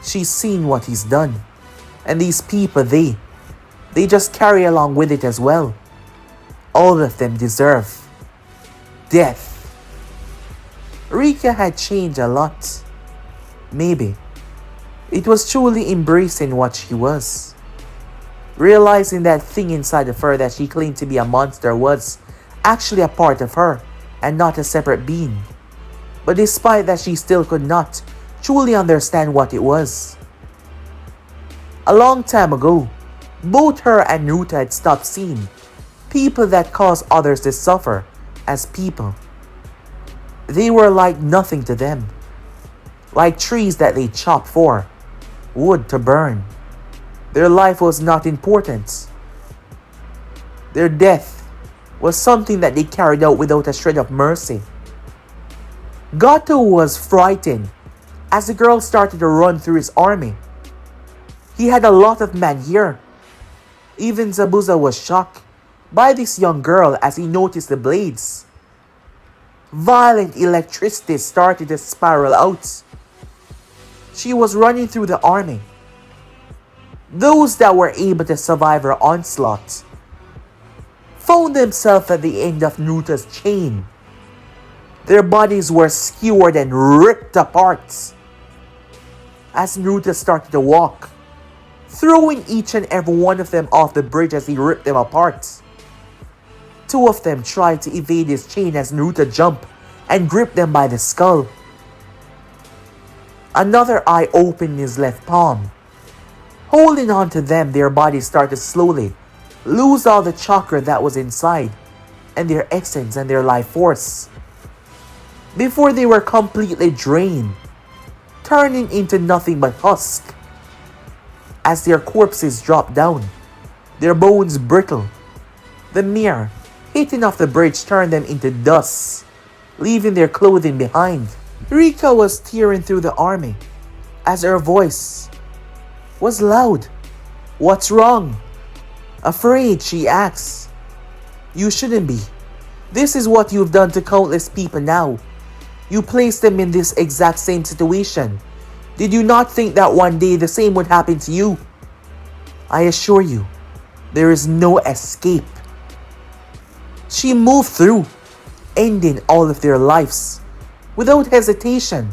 She's seen what he's done, and these people, they just carry along with it as well. All of them deserve death. Rika had changed a lot. Maybe it was truly embracing what she was, realizing that thing inside of her that she claimed to be a monster was actually a part of her and not a separate being. But despite that, she still could not truly understand what it was. A long time ago, both her and Naruto had stopped seeing people that cause others to suffer as people. They were like nothing to them, like trees that they chop for wood to burn. Their life was not important. Their death was something that they carried out without a shred of mercy. Gato was frightened as the girl started to run through his army. He had a lot of men here. Even Zabuza was shocked by this young girl as he noticed the blades. Violent electricity started to spiral out. She was running through the army. Those that were able to survive her onslaught found themselves at the end of Naruto's chain. Their bodies were skewered and ripped apart as Naruto started to walk, throwing each and every one of them off the bridge as he ripped them apart. 2 of them tried to evade his chain as Naruto jumped and gripped them by the skull. Another eye opened in his left palm. Holding on to them, their bodies started to slowly lose all the chakra that was inside, and their essence and their life force, before they were completely drained, turning into nothing but husk. As their corpses dropped down, their bones brittle. The mere hitting off the bridge turned them into dust, leaving their clothing behind. Rika was tearing through the army as her voice was loud. What's wrong? Afraid, she asks. You shouldn't be. This is what you've done to countless people now. You placed them in this exact same situation. Did you not think that one day the same would happen to you? I assure you, there is no escape. She moved through, ending all of their lives. Without hesitation,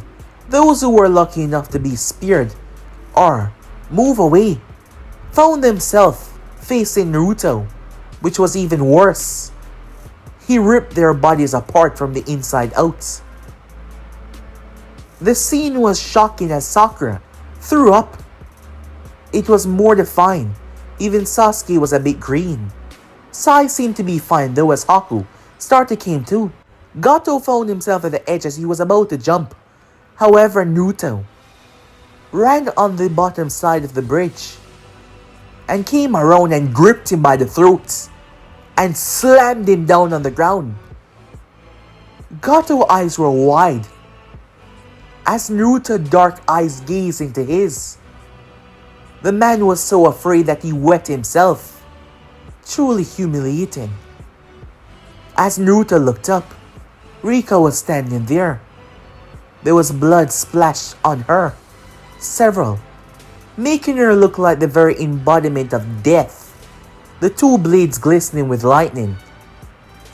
those who were lucky enough to be spared or move away found themselves facing Naruto, which was even worse. He ripped their bodies apart from the inside out. The scene was shocking as Sakura threw up. It was mortifying. Even Sasuke was a bit green. Sai seemed to be fine though as Haku started came too. Gato found himself at the edge as he was about to jump. However, Naruto ran on the bottom side of the bridge and came around and gripped him by the throat and slammed him down on the ground. Gato's eyes were wide as Naruto's dark eyes gazed into his. The man was so afraid that he wet himself. Truly humiliating. As Naruto looked up, Rika was standing there. There was blood splashed on her, several, making her look like the very embodiment of death. The two blades glistening with lightning.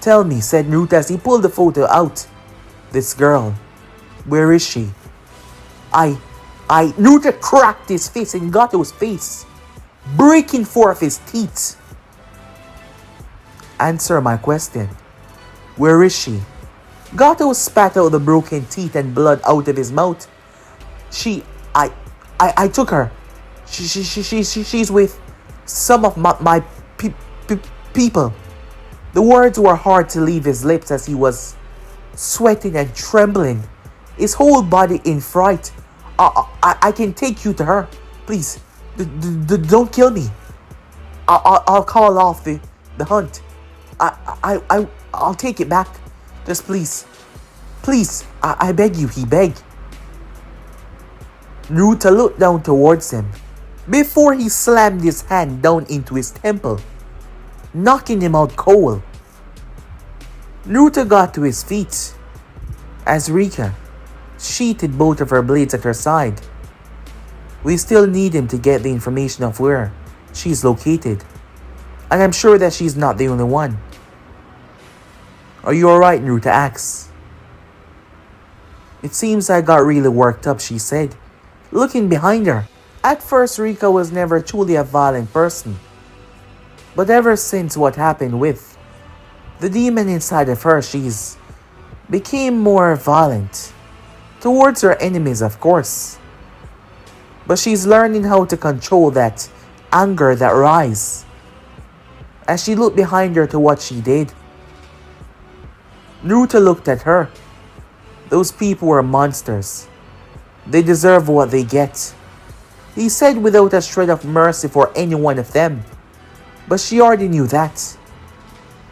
Tell me, said Naruto as he pulled the photo out. This girl, where is she? Naruto cracked his fist in Gato's face, breaking forth his teeth. Answer my question. Where is she? Gato spat out the broken teeth and blood out of his mouth. I took her. She's with some of my people. The words were hard to leave his lips as he was sweating and trembling, his whole body in fright. I can take you to her. Please, don't kill me. I'll call off the hunt. I'll take it back. Just please. Please, I beg you, he begged. Naruto looked down towards him before he slammed his hand down into his temple, knocking him out cold. Naruto got to his feet as Rika sheathed both of her blades at her side. We still need him to get the information of where she's located, and I'm sure that she's not the only one. Are you alright, Naruto asks. It seems I got really worked up, she said, looking behind her. At first, Rika was never truly a violent person, but ever since what happened with the demon inside of her, she's became more violent. Towards her enemies, of course. But she's learning how to control that anger that rises. As she looked behind her to what she did, Naruto looked at her. Those people were monsters. They deserve what they get, he said without a shred of mercy for any one of them. But she already knew that.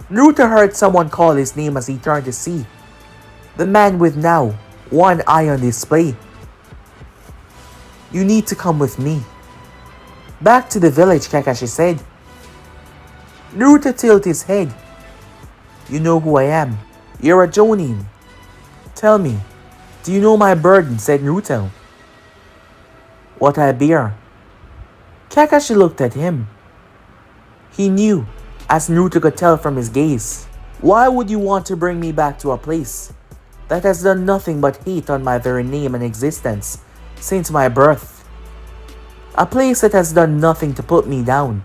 Naruto heard someone call his name as he turned to see the man with now one eye on display. You need to come with me. Back to the village, Kakashi said. Naruto tilted his head. You know who I am. You're a Jonin. Tell me, do you know my burden, said Naruto. What I bear. Kakashi looked at him. He knew, as Naruto could tell from his gaze. Why would you want to bring me back to a place that has done nothing but hate on my very name and existence since my birth? A place that has done nothing to put me down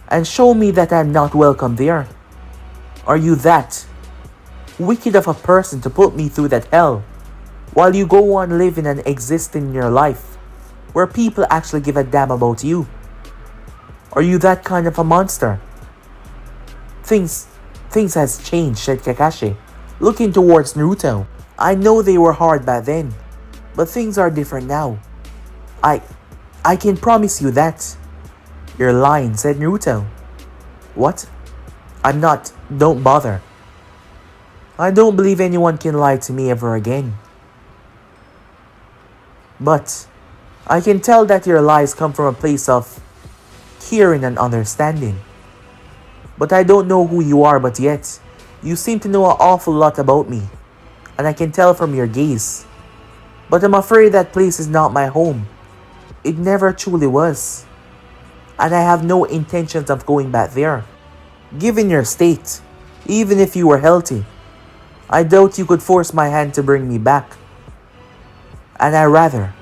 and show me that I'm not welcome there. Are you that wicked of a person to put me through that hell while you go on living and existing in your life where people actually give a damn about you? Are you that kind of a monster? Things has changed, said Kakashi, looking towards Naruto. I know they were hard back then, but things are different now. I can promise you that. You're lying, said Naruto. What? I'm not. Don't bother. I don't believe anyone can lie to me ever again. But I can tell that your lies come from a place of caring and understanding. But I don't know who you are, but yet you seem to know an awful lot about me, and I can tell from your gaze. But I'm afraid that place is not my home. It never truly was. And I have no intentions of going back there. Given your state, even if you were healthy, I doubt you could force my hand to bring me back. And I rather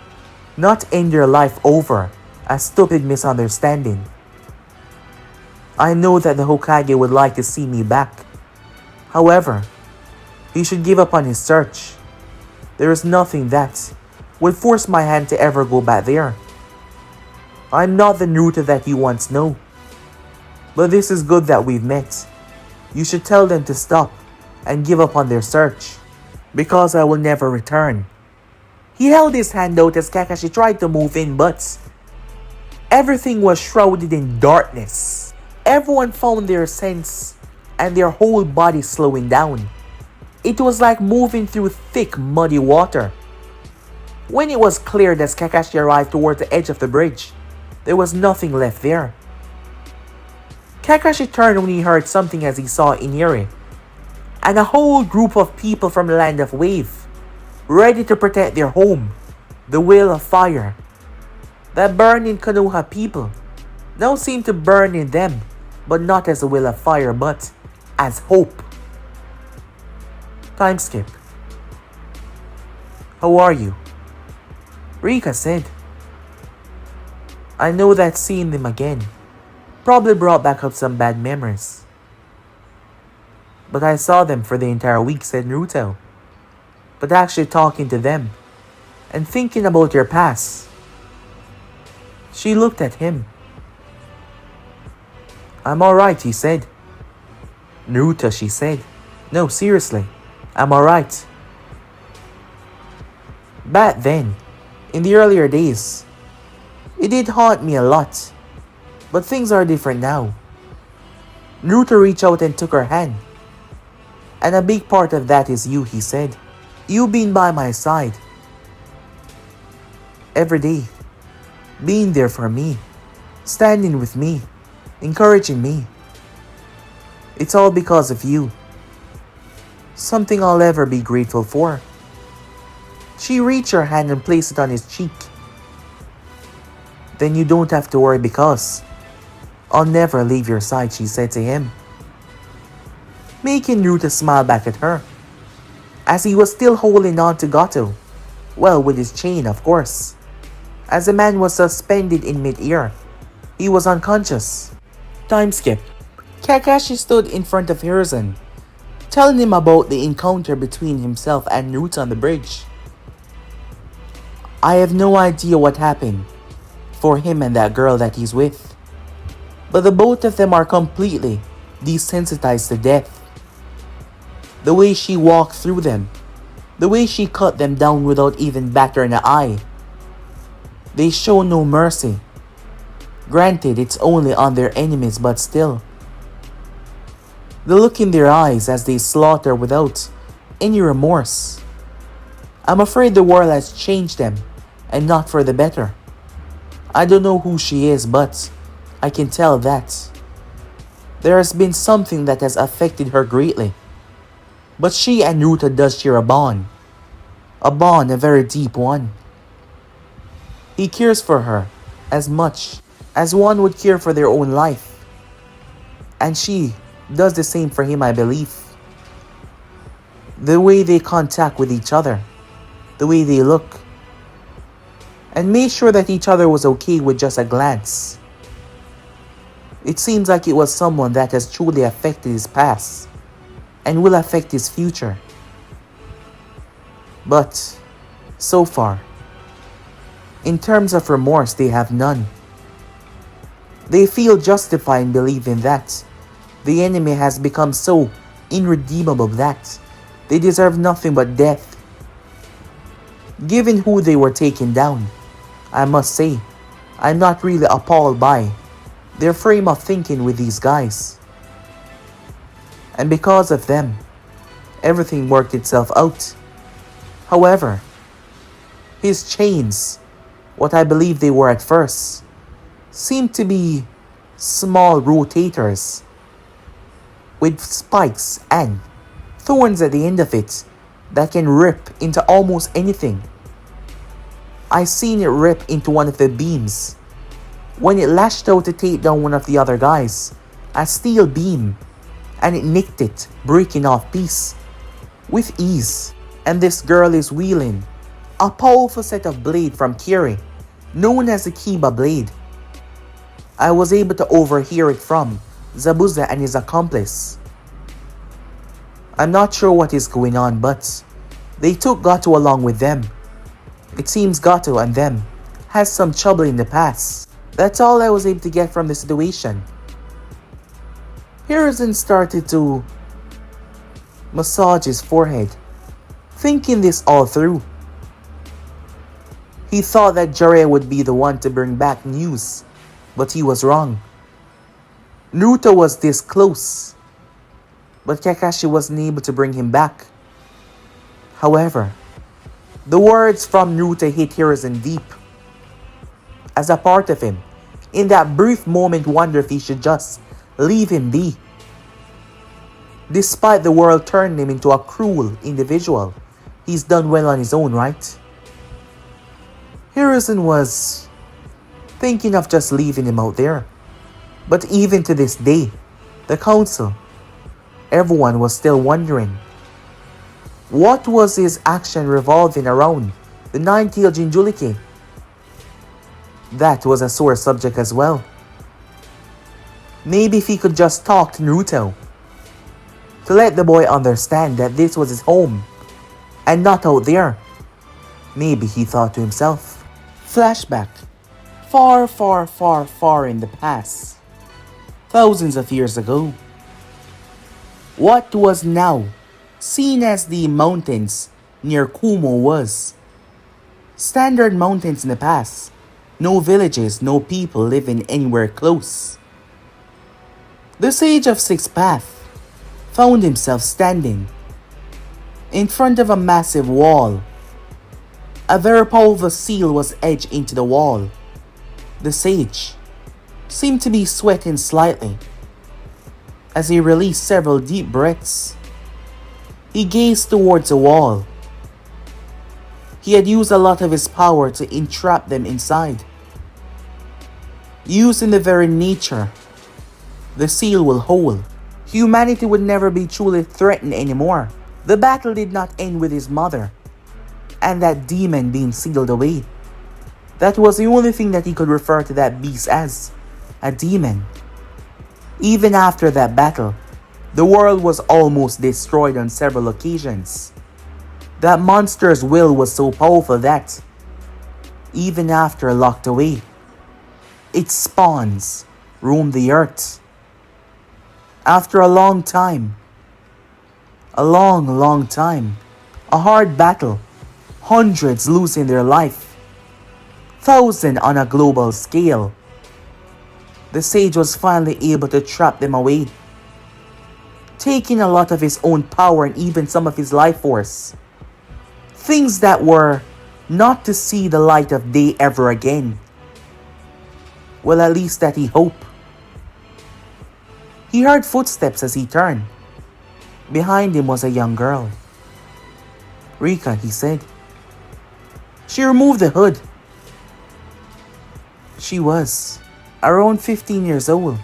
not end your life over a stupid misunderstanding. I know that the Hokage would like to see me back. However, he should give up on his search. There is nothing that would force my hand to ever go back there. I'm not the Naruto that you once know. But this is good that we've met. You should tell them to stop and give up on their search, because I will never return. He held his hand out as Kakashi tried to move in, but everything was shrouded in darkness. Everyone found their sense and their whole body slowing down. It was like moving through thick, muddy water. When it was clear as Kakashi arrived toward the edge of the bridge, there was nothing left there. Kakashi turned when he heard something as he saw Inari and a whole group of people from the Land of Wave, ready to protect their home, the Wheel of Fire. That burned in Konoha people now seemed to burn in them, but not as a Wheel of Fire, but as hope. Time skip. How are you? Rika said. I know that seeing them again probably brought back up some bad memories. But I saw them for the entire week, said Naruto. But actually talking to them and thinking about your past. She looked at him. I'm alright, he said. Naruto, she said. No, seriously, I'm alright. Back then, in the earlier days, it did haunt me a lot. But things are different now. Naruto reached out and took her hand. And a big part of that is you, he said. You've been by my side. Every day. Being there for me. Standing with me. Encouraging me. It's all because of you. Something I'll ever be grateful for. She reached her hand and placed it on his cheek. Then you don't have to worry because I'll never leave your side, she said to him, making Naruto smile back at her, as he was still holding on to Gato, well, with his chain, of course. As the man was suspended in mid-air, he was unconscious. Time skip. Kakashi stood in front of Hiruzen, telling him about the encounter between himself and Naruto on the bridge. I have no idea what happened for him and that girl that he's with, but the both of them are completely desensitized to death. The way she walked through them, the way she cut them down without even battering an eye. They show no mercy. Granted, it's only on their enemies, but still. The look in their eyes as they slaughter without any remorse. I'm afraid the world has changed them, and not for the better. I don't know who she is, but I can tell that there has been something that has affected her greatly. But she and Naruto does share a bond. A bond, a very deep one. He cares for her as much as one would care for their own life. And she does the same for him, I believe. The way they contact with each other, the way they look, and made sure that each other was okay with just a glance. It seems like it was someone that has truly affected his past and will affect his future. But so far, in terms of remorse, they have none. They feel justified in believing that the enemy has become so irredeemable that they deserve nothing but death. Given who they were taking down, I must say, I'm not really appalled by their frame of thinking with these guys. And because of them, everything worked itself out. However, his chains, what I believe they were at first, seemed to be small rotators with spikes and thorns at the end of it that can rip into almost anything. I seen it rip into one of the beams. When it lashed out to take down one of the other guys, a steel beam, and it nicked it, breaking off piece with ease. And this girl is wielding a powerful set of blade from Kiri, known as the Kiba blade. I was able to overhear it from Zabuza and his accomplice. I'm not sure what is going on, but they took Gato along with them. It seems Gato and them has some trouble in the past. That's all I was able to get from the situation. Hiruzen started to massage his forehead, thinking this all through. He thought that Jiraiya would be the one to bring back news, but he was wrong. Naruto was this close, but Kakashi wasn't able to bring him back. However, the words from Naruto hit Hiruzen deep. As a part of him, in that brief moment, wonder if he should just leave him be. Despite the world turning him into a cruel individual, he's done well on his own, right? Hiruzen was thinking of just leaving him out there. But even to this day, the council, everyone was still wondering, what was his action revolving around the nine-tailed Jinchuriki? That was a sore subject as well. Maybe if he could just talk to Naruto, to let the boy understand that this was his home, and not out there. Maybe he thought to himself. Flashback. Far, far, far, far in the past. Thousands of years ago. What was now seen as the mountains near Kumo was standard mountains in the past. No villages, no people living anywhere close. The Sage of Sixth Path found himself standing in front of a massive wall. A very powerful seal was etched into the wall. The sage seemed to be sweating slightly as he released several deep breaths. He gazed towards the wall. He had used a lot of his power to entrap them inside. Using the very nature the seal will hold, humanity would never be truly threatened anymore. The battle did not end with his mother and that demon being sealed away. That was the only thing that he could refer to that beast as, a demon. Even after that battle, the world was almost destroyed on several occasions. That monster's will was so powerful that, even after locked away, its spawns roamed the earth. After a long time, a long time, a hard battle, hundreds losing their life, thousands on a global scale, the sage was finally able to trap them away, taking a lot of his own power and even some of his life force. Things that were not to see the light of day ever again. Well, at least that he hoped. He heard footsteps as he turned. Behind him was a young girl. Rika, he said. She removed the hood. She was around 15 years old.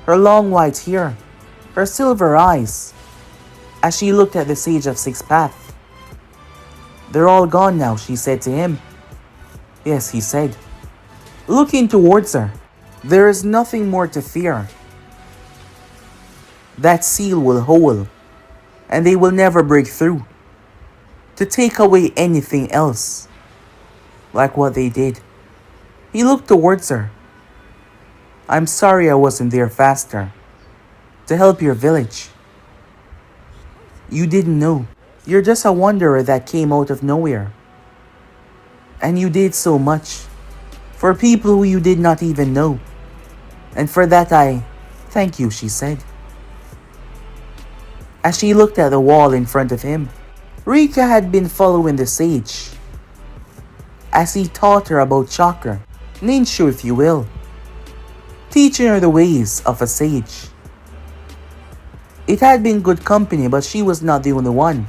Her long white hair, her silver eyes, as she looked at the Sage of Sixth Path. They're all gone now, she said to him. Yes, he said, looking towards her. There is nothing more to fear. That seal will hold, and they will never break through to take away anything else, like what they did. He looked towards her. I'm sorry I wasn't there faster to help your village. You didn't know. You're just a wanderer that came out of nowhere. And you did so much for people who you did not even know. And for that I thank you, she said. As she looked at the wall in front of him, Rika had been following the sage as he taught her about chakra, ninja if you will, teaching her the ways of a sage. It had been good company, but she was not the only one.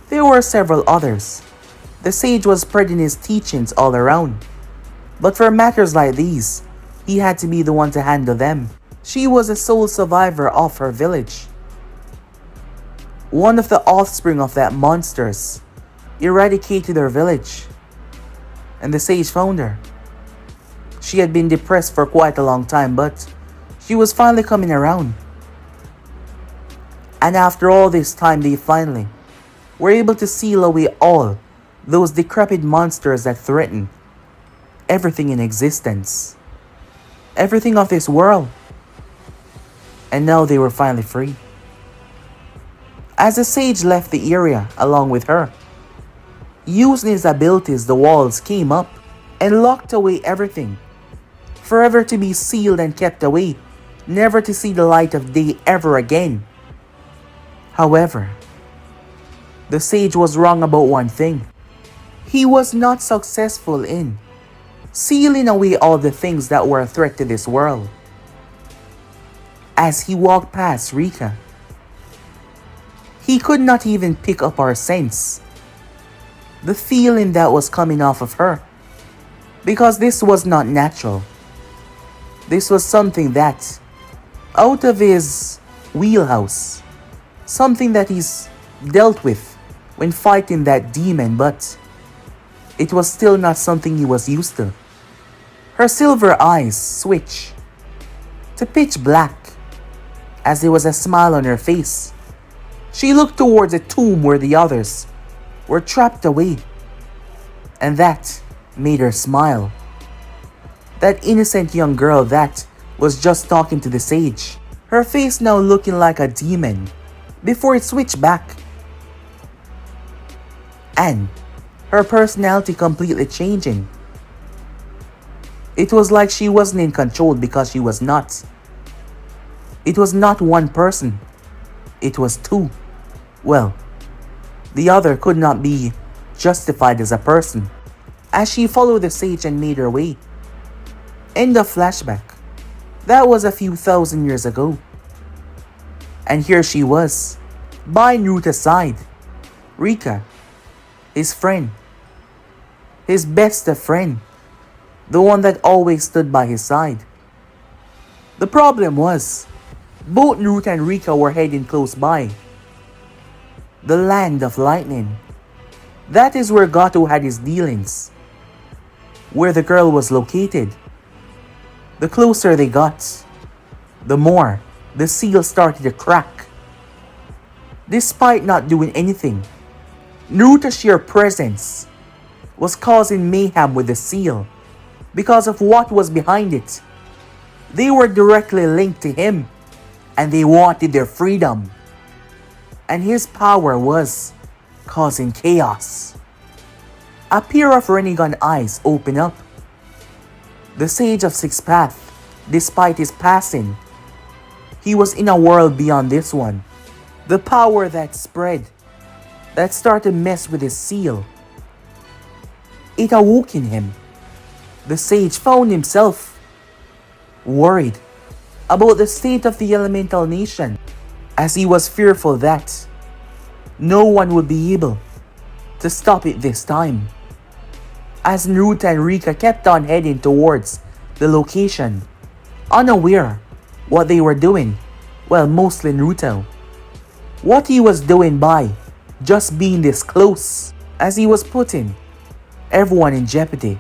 There were several others. The sage was spreading his teachings all around. But for matters like these, he had to be the one to handle them. She was a sole survivor of her village. One of the offspring of that monsters eradicated her village. And the sage found her. She had been depressed for quite a long time, but she was finally coming around. And after all this time, they finally were able to seal away all those decrepit monsters that threatened everything in existence. Everything of this world. And now they were finally free. As the sage left the area along with her, using his abilities, the walls came up and locked away everything, forever to be sealed and kept away, never to see the light of day ever again. However, the sage was wrong about one thing. He was not successful in sealing away all the things that were a threat to this world. As he walked past Rika, he could not even pick up our sense, the feeling that was coming off of her, because this was not natural. This was something that, out of his wheelhouse, something that he's dealt with when fighting that demon, but it was still not something he was used to. Her silver eyes switched to pitch black as there was a smile on her face. She looked towards a tomb where the others were trapped away, and that made her smile. That innocent young girl that was just talking to the sage, her face now looking like a demon before it switched back, and her personality completely changing. It was like she wasn't in control, because she was not. It was not one person, it was two. Well, the other could not be justified as a person. As she followed the sage and made her way. End of flashback. That was a few thousand years ago. And here she was, by Naruto's side. Rika, his friend. His best of friend. The one that always stood by his side. The problem was, both Naruto and Rika were heading close by. The land of lightning. That is where Gato had his dealings. Where the girl was located. The closer they got, the more the seal started to crack. Despite not doing anything, Naruto's sheer presence was causing mayhem with the seal because of what was behind it. They were directly linked to him, and they wanted their freedom. And his power was causing chaos. A pair of Rinnegan eyes opened up. The Sage of Six Path, despite his passing, he was in a world beyond this one. The power that spread, that started to mess with his seal. It awoke in him. The sage found himself worried about the state of the elemental nation, as he was fearful that no one would be able to stop it this time. As Naruto and Rika kept on heading towards the location, unaware what they were doing, well, mostly Naruto, what he was doing by just being this close, as he was putting everyone in jeopardy.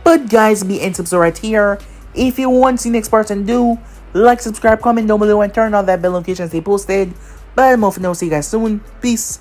But guys, be and subscribe right here. If you want to see the next part, and do like, subscribe, comment down below, and turn on that bell notification to stay posted. But I'm off now. See you guys soon. Peace.